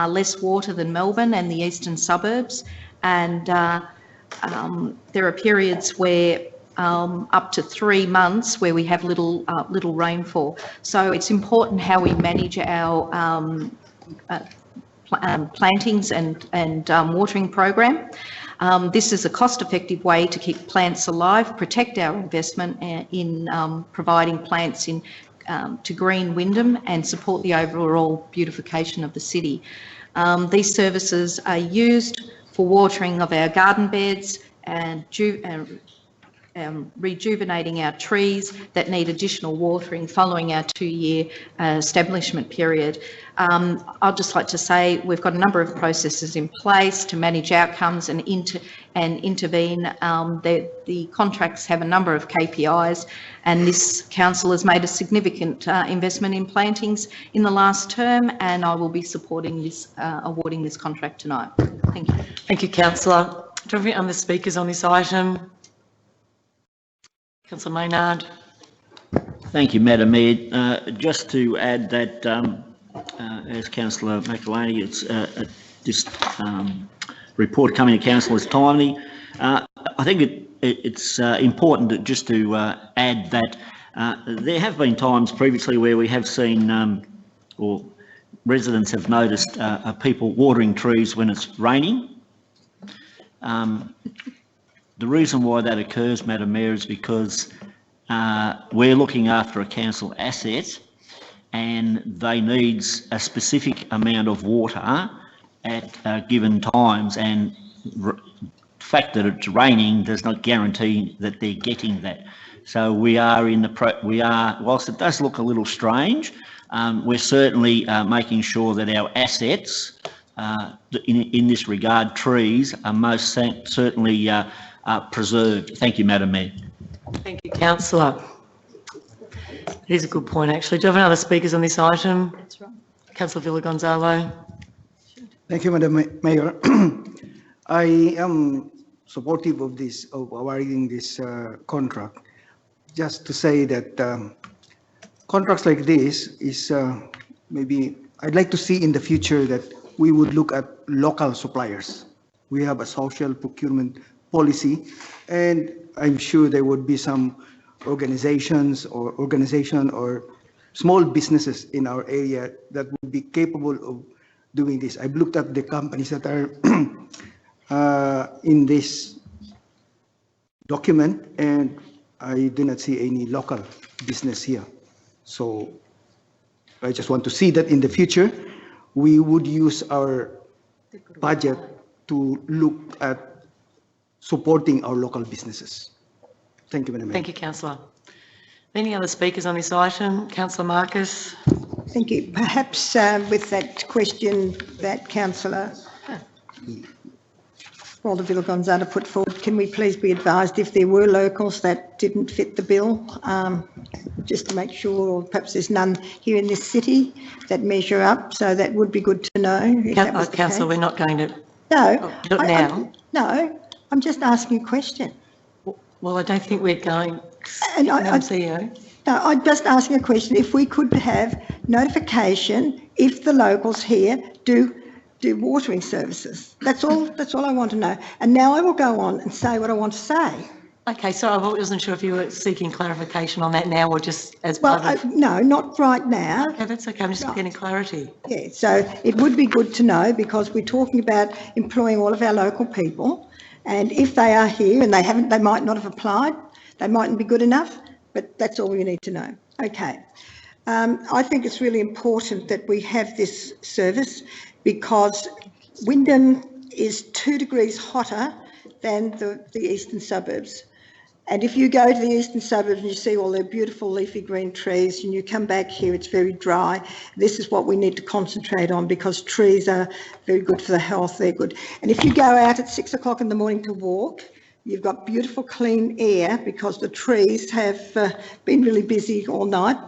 less water than Melbourne and the eastern suburbs, and there are periods where up to 3 months where we have little rainfall. So it's important how we manage our plantings and watering program. This is a cost-effective way to keep plants alive, protect our investment in providing plants to green Wyndham and support the overall beautification of the city. These services are used for watering of our garden beds and rejuvenating our trees that need additional watering following our 2-year establishment period. I'd just like to say we've got a number of processes in place to manage outcomes and intervene. The contracts have a number of KPIs, and this council has made a significant investment in plantings in the last term, and I will be supporting this, awarding this contract tonight. Thank you. Thank you, councillor. Do we have any other speakers on this item? Councillor Maynard. Thank you, Madam Mayor. Just to add that, as Councillor McAloney, this report coming to council is timely. I think it's important just to add that there have been times previously where we have seen, or residents have noticed, people watering trees when it's raining. The reason why that occurs, Madam Mayor, is because we're looking after a council asset and they need a specific amount of water at given times, and the fact that it's raining does not guarantee that they're getting that. So we are whilst it does look a little strange, we're certainly making sure that our assets in this regard, trees, are most certainly preserved. Thank you, Madam Mayor. Thank you, councillor. It is a good point, actually. Do you have any other speakers on this item? That's right. Councillor Villagonzalo. Thank you, Madam Mayor. I am supportive of awarding this contract. Just to say that contracts like this is maybe I'd like to see in the future that we would look at local suppliers. We have a social procurement policy, and I'm sure there would be some organization or small businesses in our area that would be capable of doing this. I've looked at the companies that are in this document, and I do not see any local business here. So I just want to see that in the future we would use our budget to look at supporting our local businesses. Thank you, Madam Mayor. Thank you, councillor. Any other speakers on this item? Councillor Marcus. Thank you. Perhaps with that question that Councillor Walter Villagonzalo put forward, can we please be advised if there were locals that didn't fit the bill, just to make sure, or perhaps there's none here in this city that measure up, so that would be good to know. Councillor, we're not going to... No. Not now. No, I'm just asking a question. Well, I don't think we're going... And CEO. No, I'm just asking a question. If we could have notification if the locals here do watering services. That's all I want to know. And now I will go on and say what I want to say. Okay, so I wasn't sure if you were seeking clarification on that now or just as well. part of... No, not right now. Okay, that's okay. I'm just getting clarity. Yeah, so it would be good to know, because we're talking about employing all of our local people, and if they are here and they might not have applied, they mightn't be good enough. but that's all we need to know. Okay. I think it's really important that we have this service because Wyndham is 2 degrees hotter than the eastern suburbs. And if you go to the eastern suburbs and you see all their beautiful leafy green trees and you come back here, it's very dry. This is what we need to concentrate on because trees are very good for the health, they're good. And if you go out at 6 o'clock in the morning to walk, you've got beautiful clean air because the trees have been really busy all night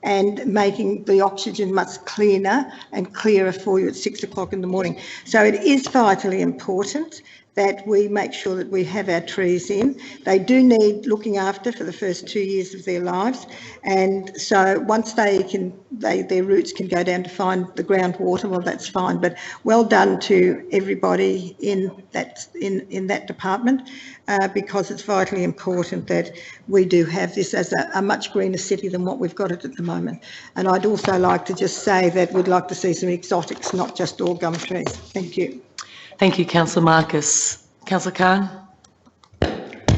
and making the oxygen much cleaner and clearer for you at 6 o'clock in the morning. So it is vitally important that we make sure that we have our trees in. They do need looking after for the first 2 years of their lives. And so once their roots can go down to find the groundwater, well, that's fine. But well done to everybody in that department because it's vitally important that we do have this as a much greener city than what we've got it at the moment. And I'd also like to just say that we'd like to see some exotics, not just all gum trees. Thank you. Thank you, Councillor Marcus. Councillor Khan?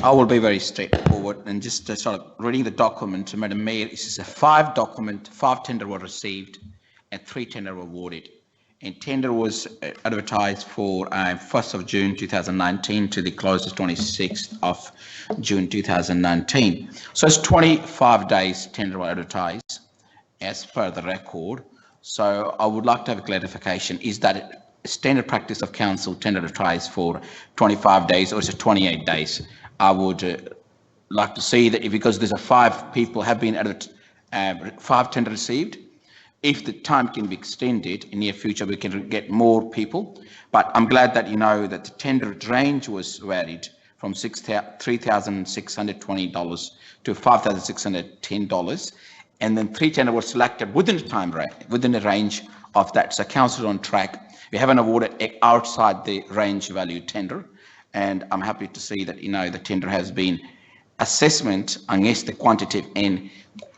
I will be very straightforward and just sort of reading the document, Madam Mayor. This is a 5 document, 5 tender were received and 3 tender were awarded. And tender was advertised for 1st of June 2019 to the close of 26th of June 2019. So it's 25 days tender were advertised as per the record. So I would like to have a clarification. Is that standard practice of council tender advertised for 25 days or is it 28 days? I would like to see that because there's 5 people have been 5 tender received. If the time can be extended in near future, we can get more people. But I'm glad that you know that the tender range was varied from $3,620 to $5,610, and then 3 tender were selected within the range of that. So council on track. We haven't awarded outside the range value tender, and I'm happy to see that the tender has been assessment against the quantitative and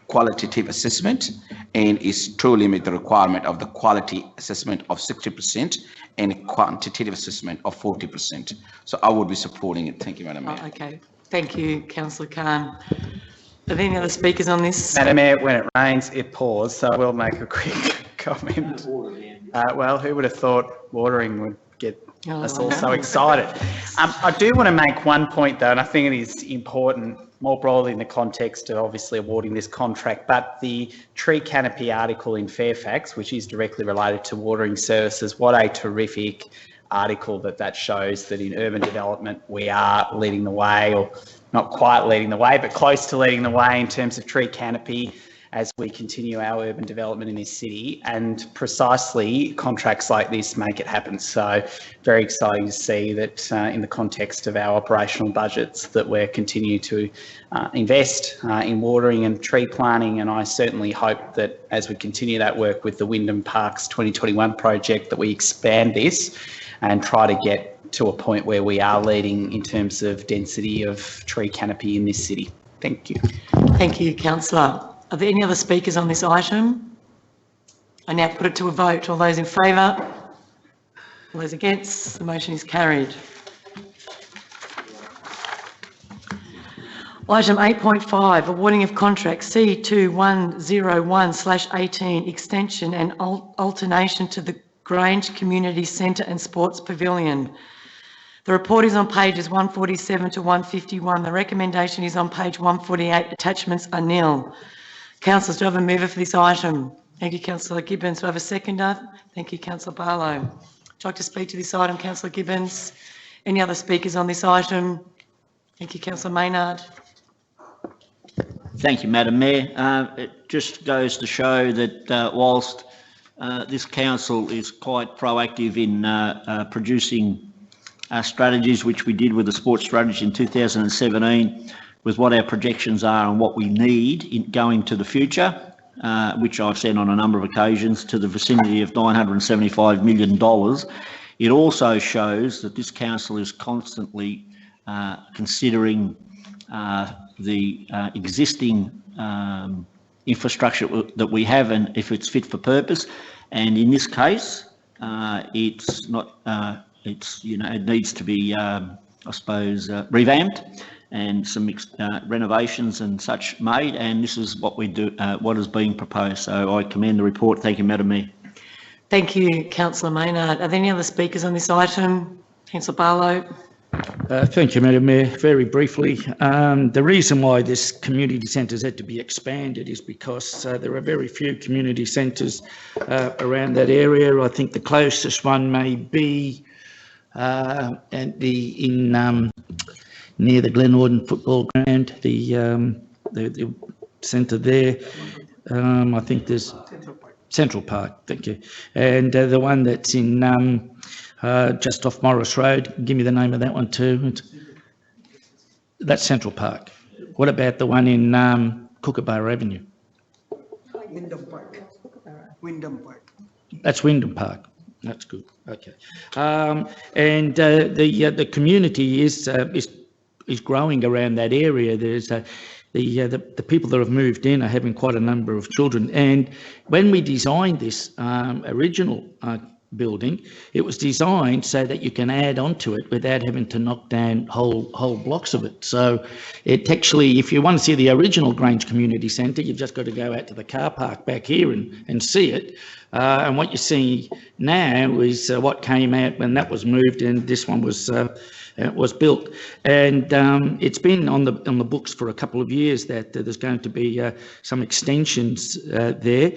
qualitative assessment, and is truly meet the requirement of the quality assessment of 60% and quantitative assessment of 40%. So I would be supporting it. Thank you, Madam Mayor. Okay, thank you, Councillor Khan. Are there any other speakers on this? Madam Mayor, when it rains, it pours, so I will make a quick comment. Well, who would have thought watering would get us all so excited? I do want to make one point though, and I think it is important more broadly in the context of obviously awarding this contract, but the tree canopy article in Fairfax, which is directly related to watering services, what a terrific article that shows that in urban development we are leading the way, or not quite leading the way, but close to leading the way in terms of tree canopy as we continue our urban development in this city, and precisely contracts like this make it happen. So very exciting to see that in the context of our operational budgets that we're continuing to invest in watering and tree planting, and I certainly hope that as we continue that work with the Wyndham Parks 2021 project that we expand this and try to get to a point where we are leading in terms of density of tree canopy in this city. Thank you. Thank you, Councillor. Are there any other speakers on this item? I now put it to a vote. All those in favour? All those against? The motion is carried. Item 8.5, awarding of contract C2101/18, extension and alternation to the Grange Community Centre and Sports Pavilion. The report is on pages 147 to 151. The recommendation is on page 148. Attachments are nil. Councillors, do I have a mover for this item? Thank you, Councillor Gibbons. Do I have a seconder? Thank you, Councillor Barlow. Would you like to speak to this item, Councillor Gibbons? Any other speakers on this item? Thank you, Councillor Maynard. Thank you, Madam Mayor. It just goes to show that whilst this council is quite proactive in producing strategies, which we did with the sports strategy in 2017, with what our projections are and what we need in going to the future, which I've said on a number of occasions, to the vicinity of $975 million. It also shows that this council is constantly considering the existing infrastructure that we have and if it's fit for purpose. And in this case, it's not, it needs to be, I suppose, revamped. and some renovations and such made, and this is what we do, what is being proposed. So I commend the report. Thank you, Madam Mayor. Thank you, Councillor Maynard. Are there any other speakers on this item? Councillor Barlow. Thank you, Madam Mayor. Very briefly, the reason why this community centres had to be expanded is because there are very few community centres around that area. I think the closest one may be near the Glenorden football ground, the centre there. I think there's Central Park. Thank you, and the one that's in just off Morris Road. Give me the name of that one too. That's Central Park. What about the one in Kookaburra Avenue? Wyndham Park. Wyndham Park. That's Wyndham Park. That's good. Okay. And the community is growing around that area. There's the people that have moved in are having quite a number of children. And when we designed this original building, it was designed so that you can add onto it without having to knock down whole blocks of it. So it actually, if you want to see the original Grange Community Centre, you've just got to go out to the car park back here and see it. And what you see now is what came out when that was moved, and this one was built. And it's been on the books for a couple of years that there's going to be some extensions there.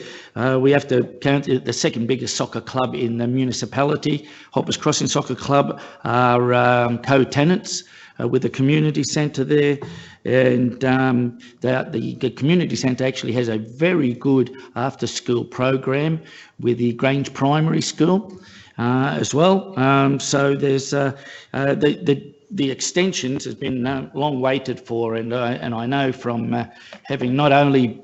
We have to count the second biggest soccer club in the municipality, Hoppers Crossing Soccer Club, are co-tenants with the community centre there. And the community centre actually has a very good after-school program with the Grange Primary School as well. So there's the extensions has been long waited for, and I know from having not only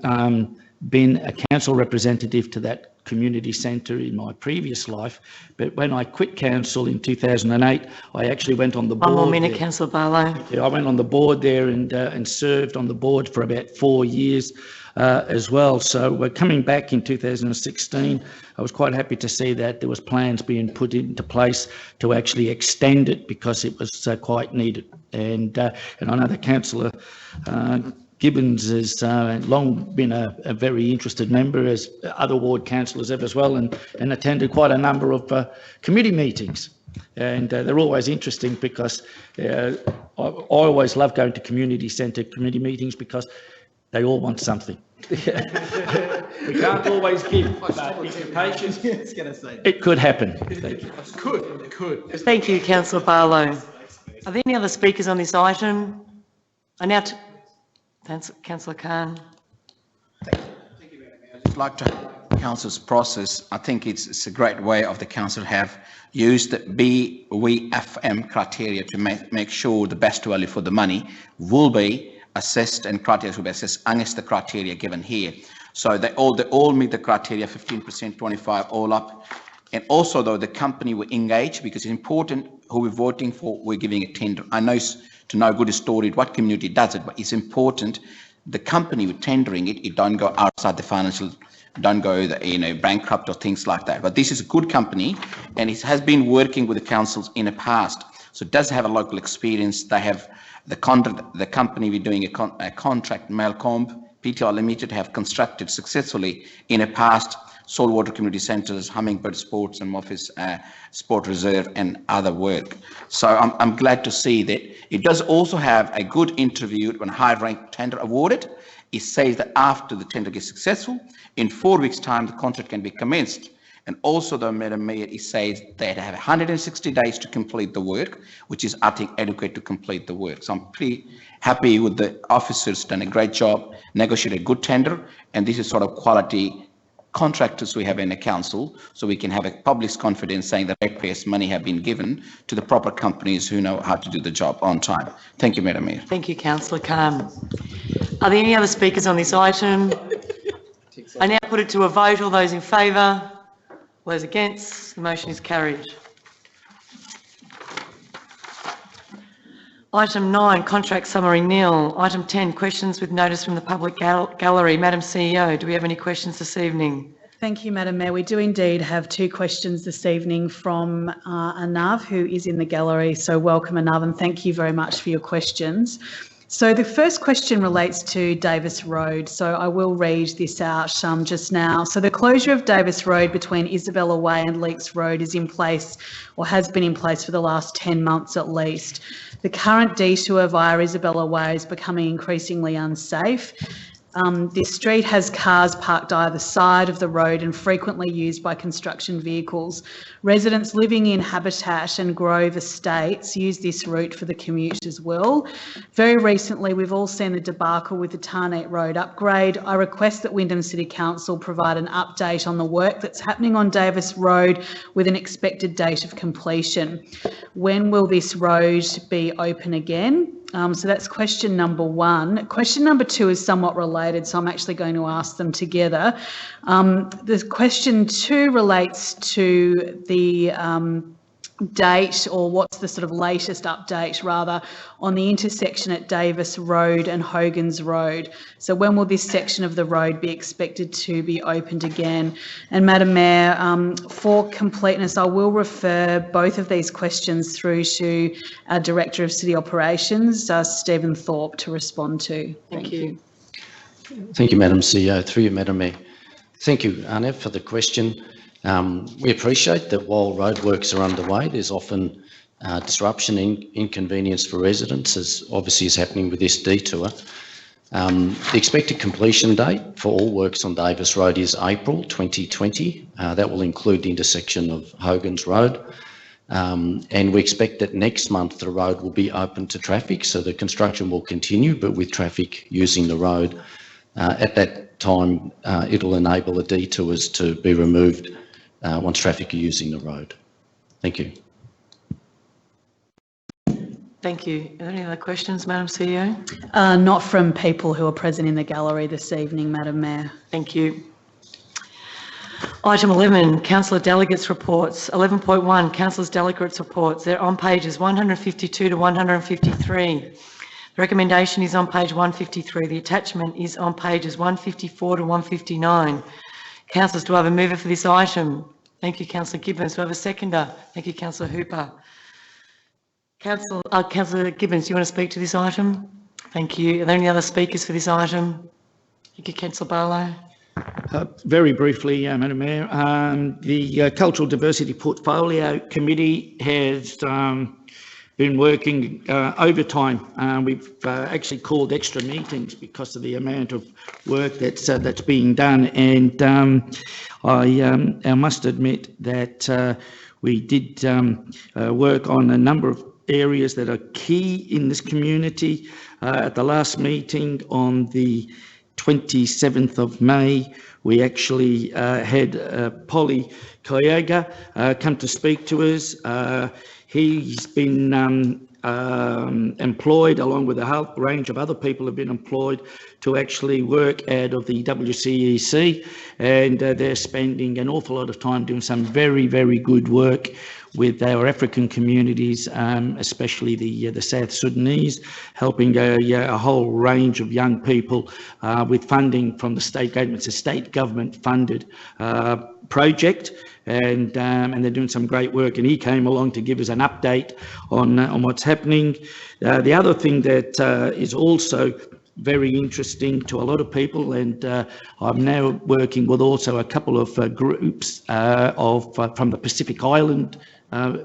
been a council representative to that community centre in my previous life, but when I quit council in 2008, I actually went on the board. One more minute, Councillor Barlow. I went on the board there and served on the board for about 4 years as well. So we're coming back in 2016. I was quite happy to see that there was plans being put into place to actually extend it because it was quite needed. And I know that Councillor Gibbons has long been a very interested member, as other ward councillors have as well, and attended quite a number of committee meetings. And they're always interesting because I always love going to community centre committee meetings because they all want something. We can't always give, but if you're patient, it could happen. Thank you. It could. Thank you, Councillor Barlow. Are there any other speakers on this item? Councillor Khan. Thank you, Madam Mayor. I'd just like to council's process. I think it's a great way of the council have used the BWFM criteria to make sure the best value for the money will be assessed, and criteria will be assessed against the criteria given here. So they all meet the criteria, 15%, 25, all up. And also, though, the company will engage, because it's important who we're voting for, we're giving a tender. I know to know good story what community does it, but it's important the company with tendering it don't go outside the financial, don't go bankrupt or things like that. But this is a good company, and it has been working with the councils in the past, so it does have a local experience. They have the company we're doing a contract, Malcomb Pty Limited, have constructed successfully in the past saltwater community centres, Hummingbird Sports and Moffitt Sport Reserve and other work. So I'm glad to see that it does also have a good interview when high-ranked tender awarded. It says that after the tender gets successful, in 4 weeks' time, the contract can be commenced. And also, though, Madam Mayor, it says they have 160 days to complete the work, which is, I think, adequate to complete the work. So I'm pretty happy with the officers done a great job, negotiated a good tender, and this is sort of quality contractors we have in the council, so we can have a public's confidence saying that ratepayers' money have been given to the proper companies who know how to do the job on time. Thank you, Madam Mayor. Thank you, Councillor Khan. Are there any other speakers on this item? I now put it to a vote. All those in favour? All those against? The motion is carried. Item 9, contract summary nil. Item 10, questions with notice from the public gallery. Madam CEO, do we have any questions this evening? Thank you, Madam Mayor. We do indeed have 2 questions this evening from Anav, who is in the gallery. So welcome, Anav, and thank you very much for your questions. So the first question relates to Davis Road. So I will read this out just now. So the closure of Davis Road between Isabella Way and Leeks Road is in place, or has been in place for the last 10 months at least. The current detour via Isabella Way is becoming increasingly unsafe. This street has cars parked either side of the road and frequently used by construction vehicles. Residents living in Habitat and Grove Estates use this route for the commute as well. Very recently, we've all seen the debacle with the Tarneit Road upgrade. I request that Wyndham City Council provide an update on the work that's happening on Davis Road with an expected date of completion. When will this road be open again? So that's question number one. Question number two is somewhat related, so I'm actually going to ask them together. The question two relates to the date, or what's the sort of latest update rather, on the intersection at Davis Road and Hogan's Road. So when will this section of the road be expected to be opened again? And Madam Mayor, for completeness, I will refer both of these questions through to our Director of City Operations, Stephen Thorpe, to respond to. Thank you. Thank you, Madam CEO. Through you, Madam Mayor. Thank you, Arnev, for the question. We appreciate that while roadworks are underway, there's often disruption and inconvenience for residents, as obviously is happening with this detour. The expected completion date for all works on Davis Road is April 2020. That will include the intersection of Hogan's Road. And we expect that next month the road will be open to traffic, so the construction will continue, but with traffic using the road. At that time, it'll enable the detours to be removed once traffic are using the road. Thank you. Thank you. Are there any other questions, Madam CEO? Not from people who are present in the gallery this evening, Madam Mayor. Thank you. Item 11, Councillor Delegates Reports. 11.1, Councillors Delegates Reports. They're on pages 152 to 153. The recommendation is on page 153. The attachment is on pages 154 to 159. Councillors, do I have a mover for this item? Thank you, Councillor Gibbons. Do I have a seconder? Thank you, Councillor Hooper. Councillor Gibbons, do you want to speak to this item? Thank you. Are there any other speakers for this item? Thank you, Councillor Barlow. Very briefly, Madam Mayor, the Cultural Diversity Portfolio Committee has been working overtime. We've actually called extra meetings because of the amount of work that's being done, and I must admit that we did work on a number of areas that are key in this community. At the last meeting on the 27th of May, we actually had Polly Kyoga come to speak to us. He's been employed, along with a whole range of other people have been employed, to actually work out of the WCEC, and they're spending an awful lot of time doing some very, very good work with our African communities, especially the South Sudanese, helping a whole range of young people with funding from the state government. It's a state government funded project, and they're doing some great work, and he came along to give us an update on what's happening. The other thing that is also very interesting to a lot of people, and I'm now working with also a couple of groups from the Pacific Island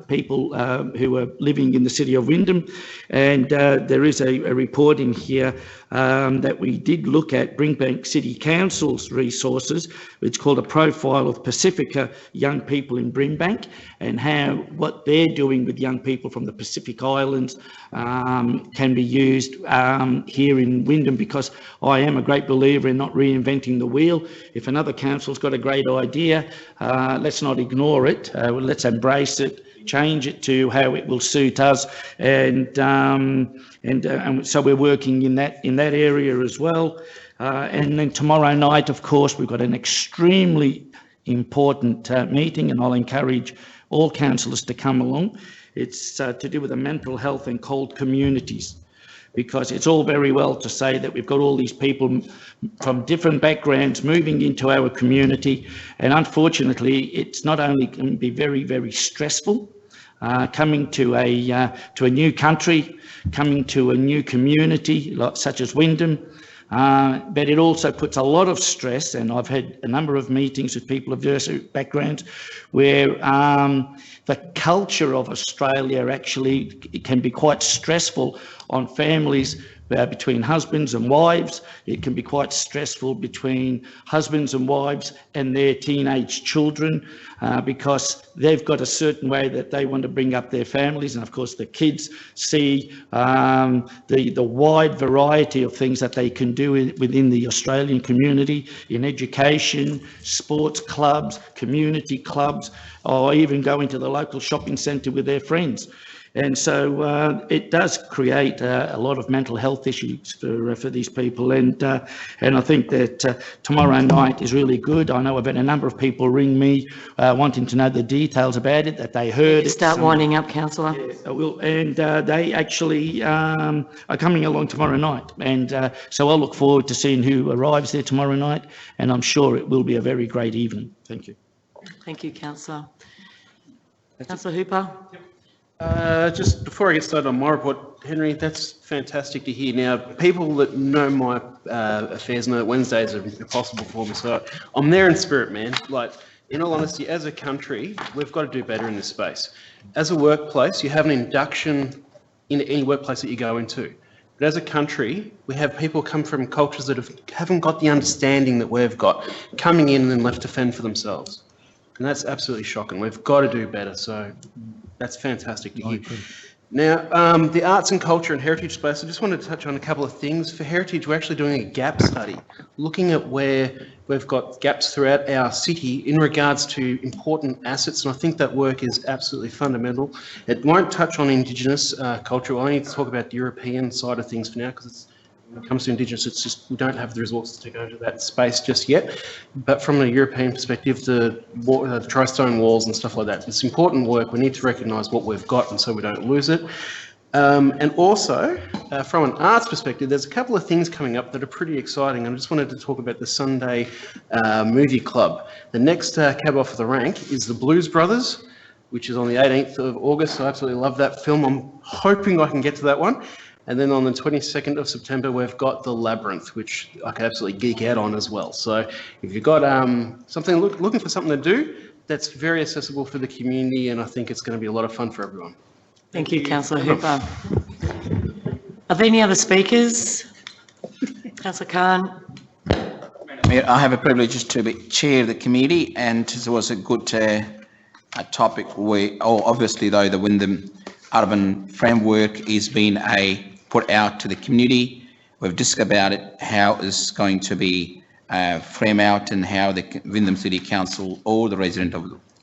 people who are living in the city of Wyndham, and there is a report in here that we did look at Brimbank City Council's resources. It's called A Profile of Pacifica Young People in Brimbank, and how what they're doing with young people from the Pacific Islands can be used here in Wyndham, because I am a great believer in not reinventing the wheel. If another council's got a great idea, let's not ignore it. Let's embrace it, change it to how it will suit us, and so we're working in that area as well. And then tomorrow night, of course, we've got an extremely important meeting, and I'll encourage all councillors to come along. It's to do with the mental health and cold communities, because it's all very well to say that we've got all these people from different backgrounds moving into our community, and unfortunately it's not only can be very, very stressful, coming to a new country, coming to a new community such as Wyndham. But it also puts a lot of stress, and I've had a number of meetings with people of diverse backgrounds where the culture of Australia actually can be quite stressful on families between husbands and wives. It can be quite stressful between husbands and wives and their teenage children because they've got a certain way that they want to bring up their families. And of course, the kids see the wide variety of things that they can do within the Australian community in education, sports clubs, community clubs, or even going to the local shopping centre with their friends. And so it does create a lot of mental health issues for these people. And I think that tomorrow night is really good. I know I've had a number of people ring me wanting to know the details about it, that they heard it. Start winding up, councillor. Yes, I will. And they actually are coming along tomorrow night. And so I'll look forward to seeing who arrives there tomorrow night. And I'm sure it will be a very great evening. Thank you. Thank you, councillor. Councillor Hooper. Just before I get started on my report, Henry, that's fantastic to hear. Now, people that know my affairs know that Wednesdays are impossible for me, so I'm there in spirit, man. Like, in all honesty, as a country, we've got to do better in this space. As a workplace, you have an induction in any workplace that you go into. But as a country, we have people come from cultures that haven't got the understanding that we've got, coming in and then left to fend for themselves. And that's absolutely shocking. We've got to do better, so that's fantastic to hear. Now, the arts and culture and heritage space, I just wanted to touch on a couple of things. For heritage, we're actually doing a gap study, looking at where we've got gaps throughout our city in regards to important assets, and I think that work is absolutely fundamental. It won't touch on Indigenous culture. We'll only talk about the European side of things for now, because when it comes to Indigenous, it's just we don't have the resources to go to that space just yet. But from a European perspective, the tri-stone walls and stuff like that, it's important work. We need to recognise what we've got, and so we don't lose it. And also, from an arts perspective, there's a couple of things coming up that are pretty exciting. I just wanted to talk about the Sunday Movie Club. The next cab off the rank is The Blues Brothers, which is on the 18th of August. I absolutely love that film. I'm hoping I can get to that one. And then on the 22nd of September, we've got The Labyrinth, which I can absolutely geek out on as well. So if you've got something looking for something to do, that's very accessible for the community, and I think it's going to be a lot of fun for everyone. Thank you, Councillor Hooper. Are there any other speakers? Councillor Khan. Mayor, I have a privilege to be chair of the committee, and it was a good topic where, obviously though, the Wyndham Urban Framework is being put out to the community. We've discussed about it, how it's going to be framed out, and how the Wyndham City Council or the resident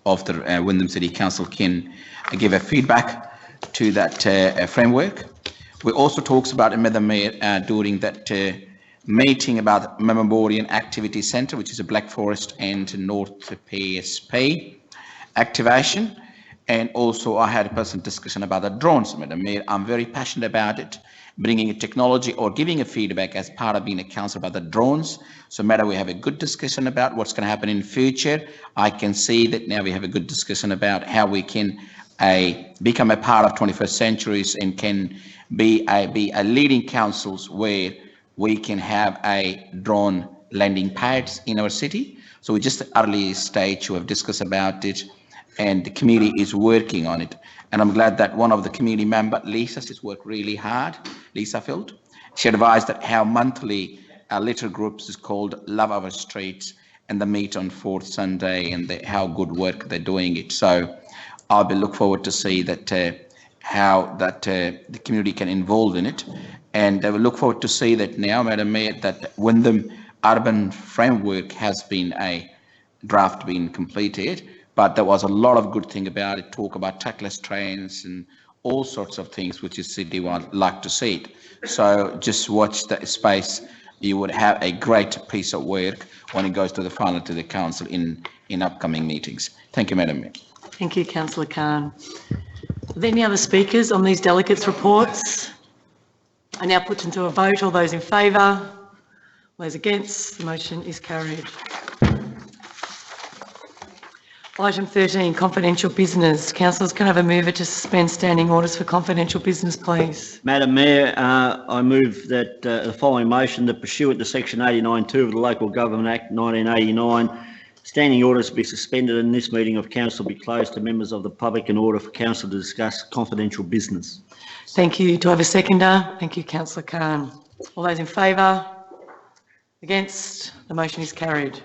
of the Wyndham City Council can give a feedback to that framework. We also talks about Madam Mayor during that meeting about Memorial Activity Centre, which is a Black Forest and North PSP activation. And also I had a personal discussion about the drones, Madam Mayor. I'm very passionate about it, bringing a technology or giving a feedback as part of being a council about the drones. So Madam, we have a good discussion about what's going to happen in future. I can see that now we have a good discussion about how we can become a part of 21st centuries and can be a leading councils where we can have a drone landing pads in our city. So we're just at the early stage. We have discussed about it, and the committee is working on it. And I'm glad that one of the committee members, Lisa, has worked really hard, Lisa Field. She advised that how monthly little groups is called Love Our Streets, and they meet on fourth Sunday, and how good work they're doing it. So I'll be look forward to see that how that the community can involve in it. And I will look forward to see that now, Madam Mayor, that Wyndham Urban Framework has been a draft being completed. But there was a lot of good thing about it, talk about trackless trains and all sorts of things which is city would like to see it. So just watch the space. You would have a great piece of work when it goes to the final to the council in upcoming meetings. Thank you, Madam Mayor. Thank you, Councillor Khan. Are there any other speakers on these delegates' reports? I now put them to a vote. All those in favour? All those against? The motion is carried. Item 13, confidential business. Councillors, can I have a mover to suspend standing orders for confidential business, please? Madam Mayor, I move that the following motion, that pursuant to section 89(2) of the Local Government Act 1989, standing orders be suspended and this meeting of council be closed to members of the public in order for council to discuss confidential business. Thank you. Do I have a seconder? Thank you, Councillor Khan. All those in favour? Against? The motion is carried.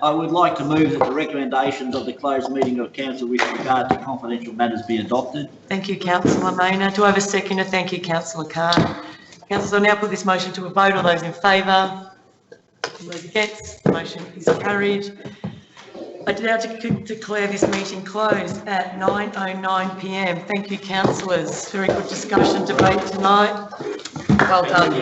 I would like to move that the recommendations of the closed meeting of council with regard to confidential matters be adopted. Thank you, councillor Maynard. Do I have a seconder? Thank you, councillor Carr. Councillors, I'll now put this motion to a vote. All those in favour? All those against? The motion is carried. I now declare this meeting closed at 9:09 p.m. Thank you, councillors. Very good discussion, debate tonight. Well done.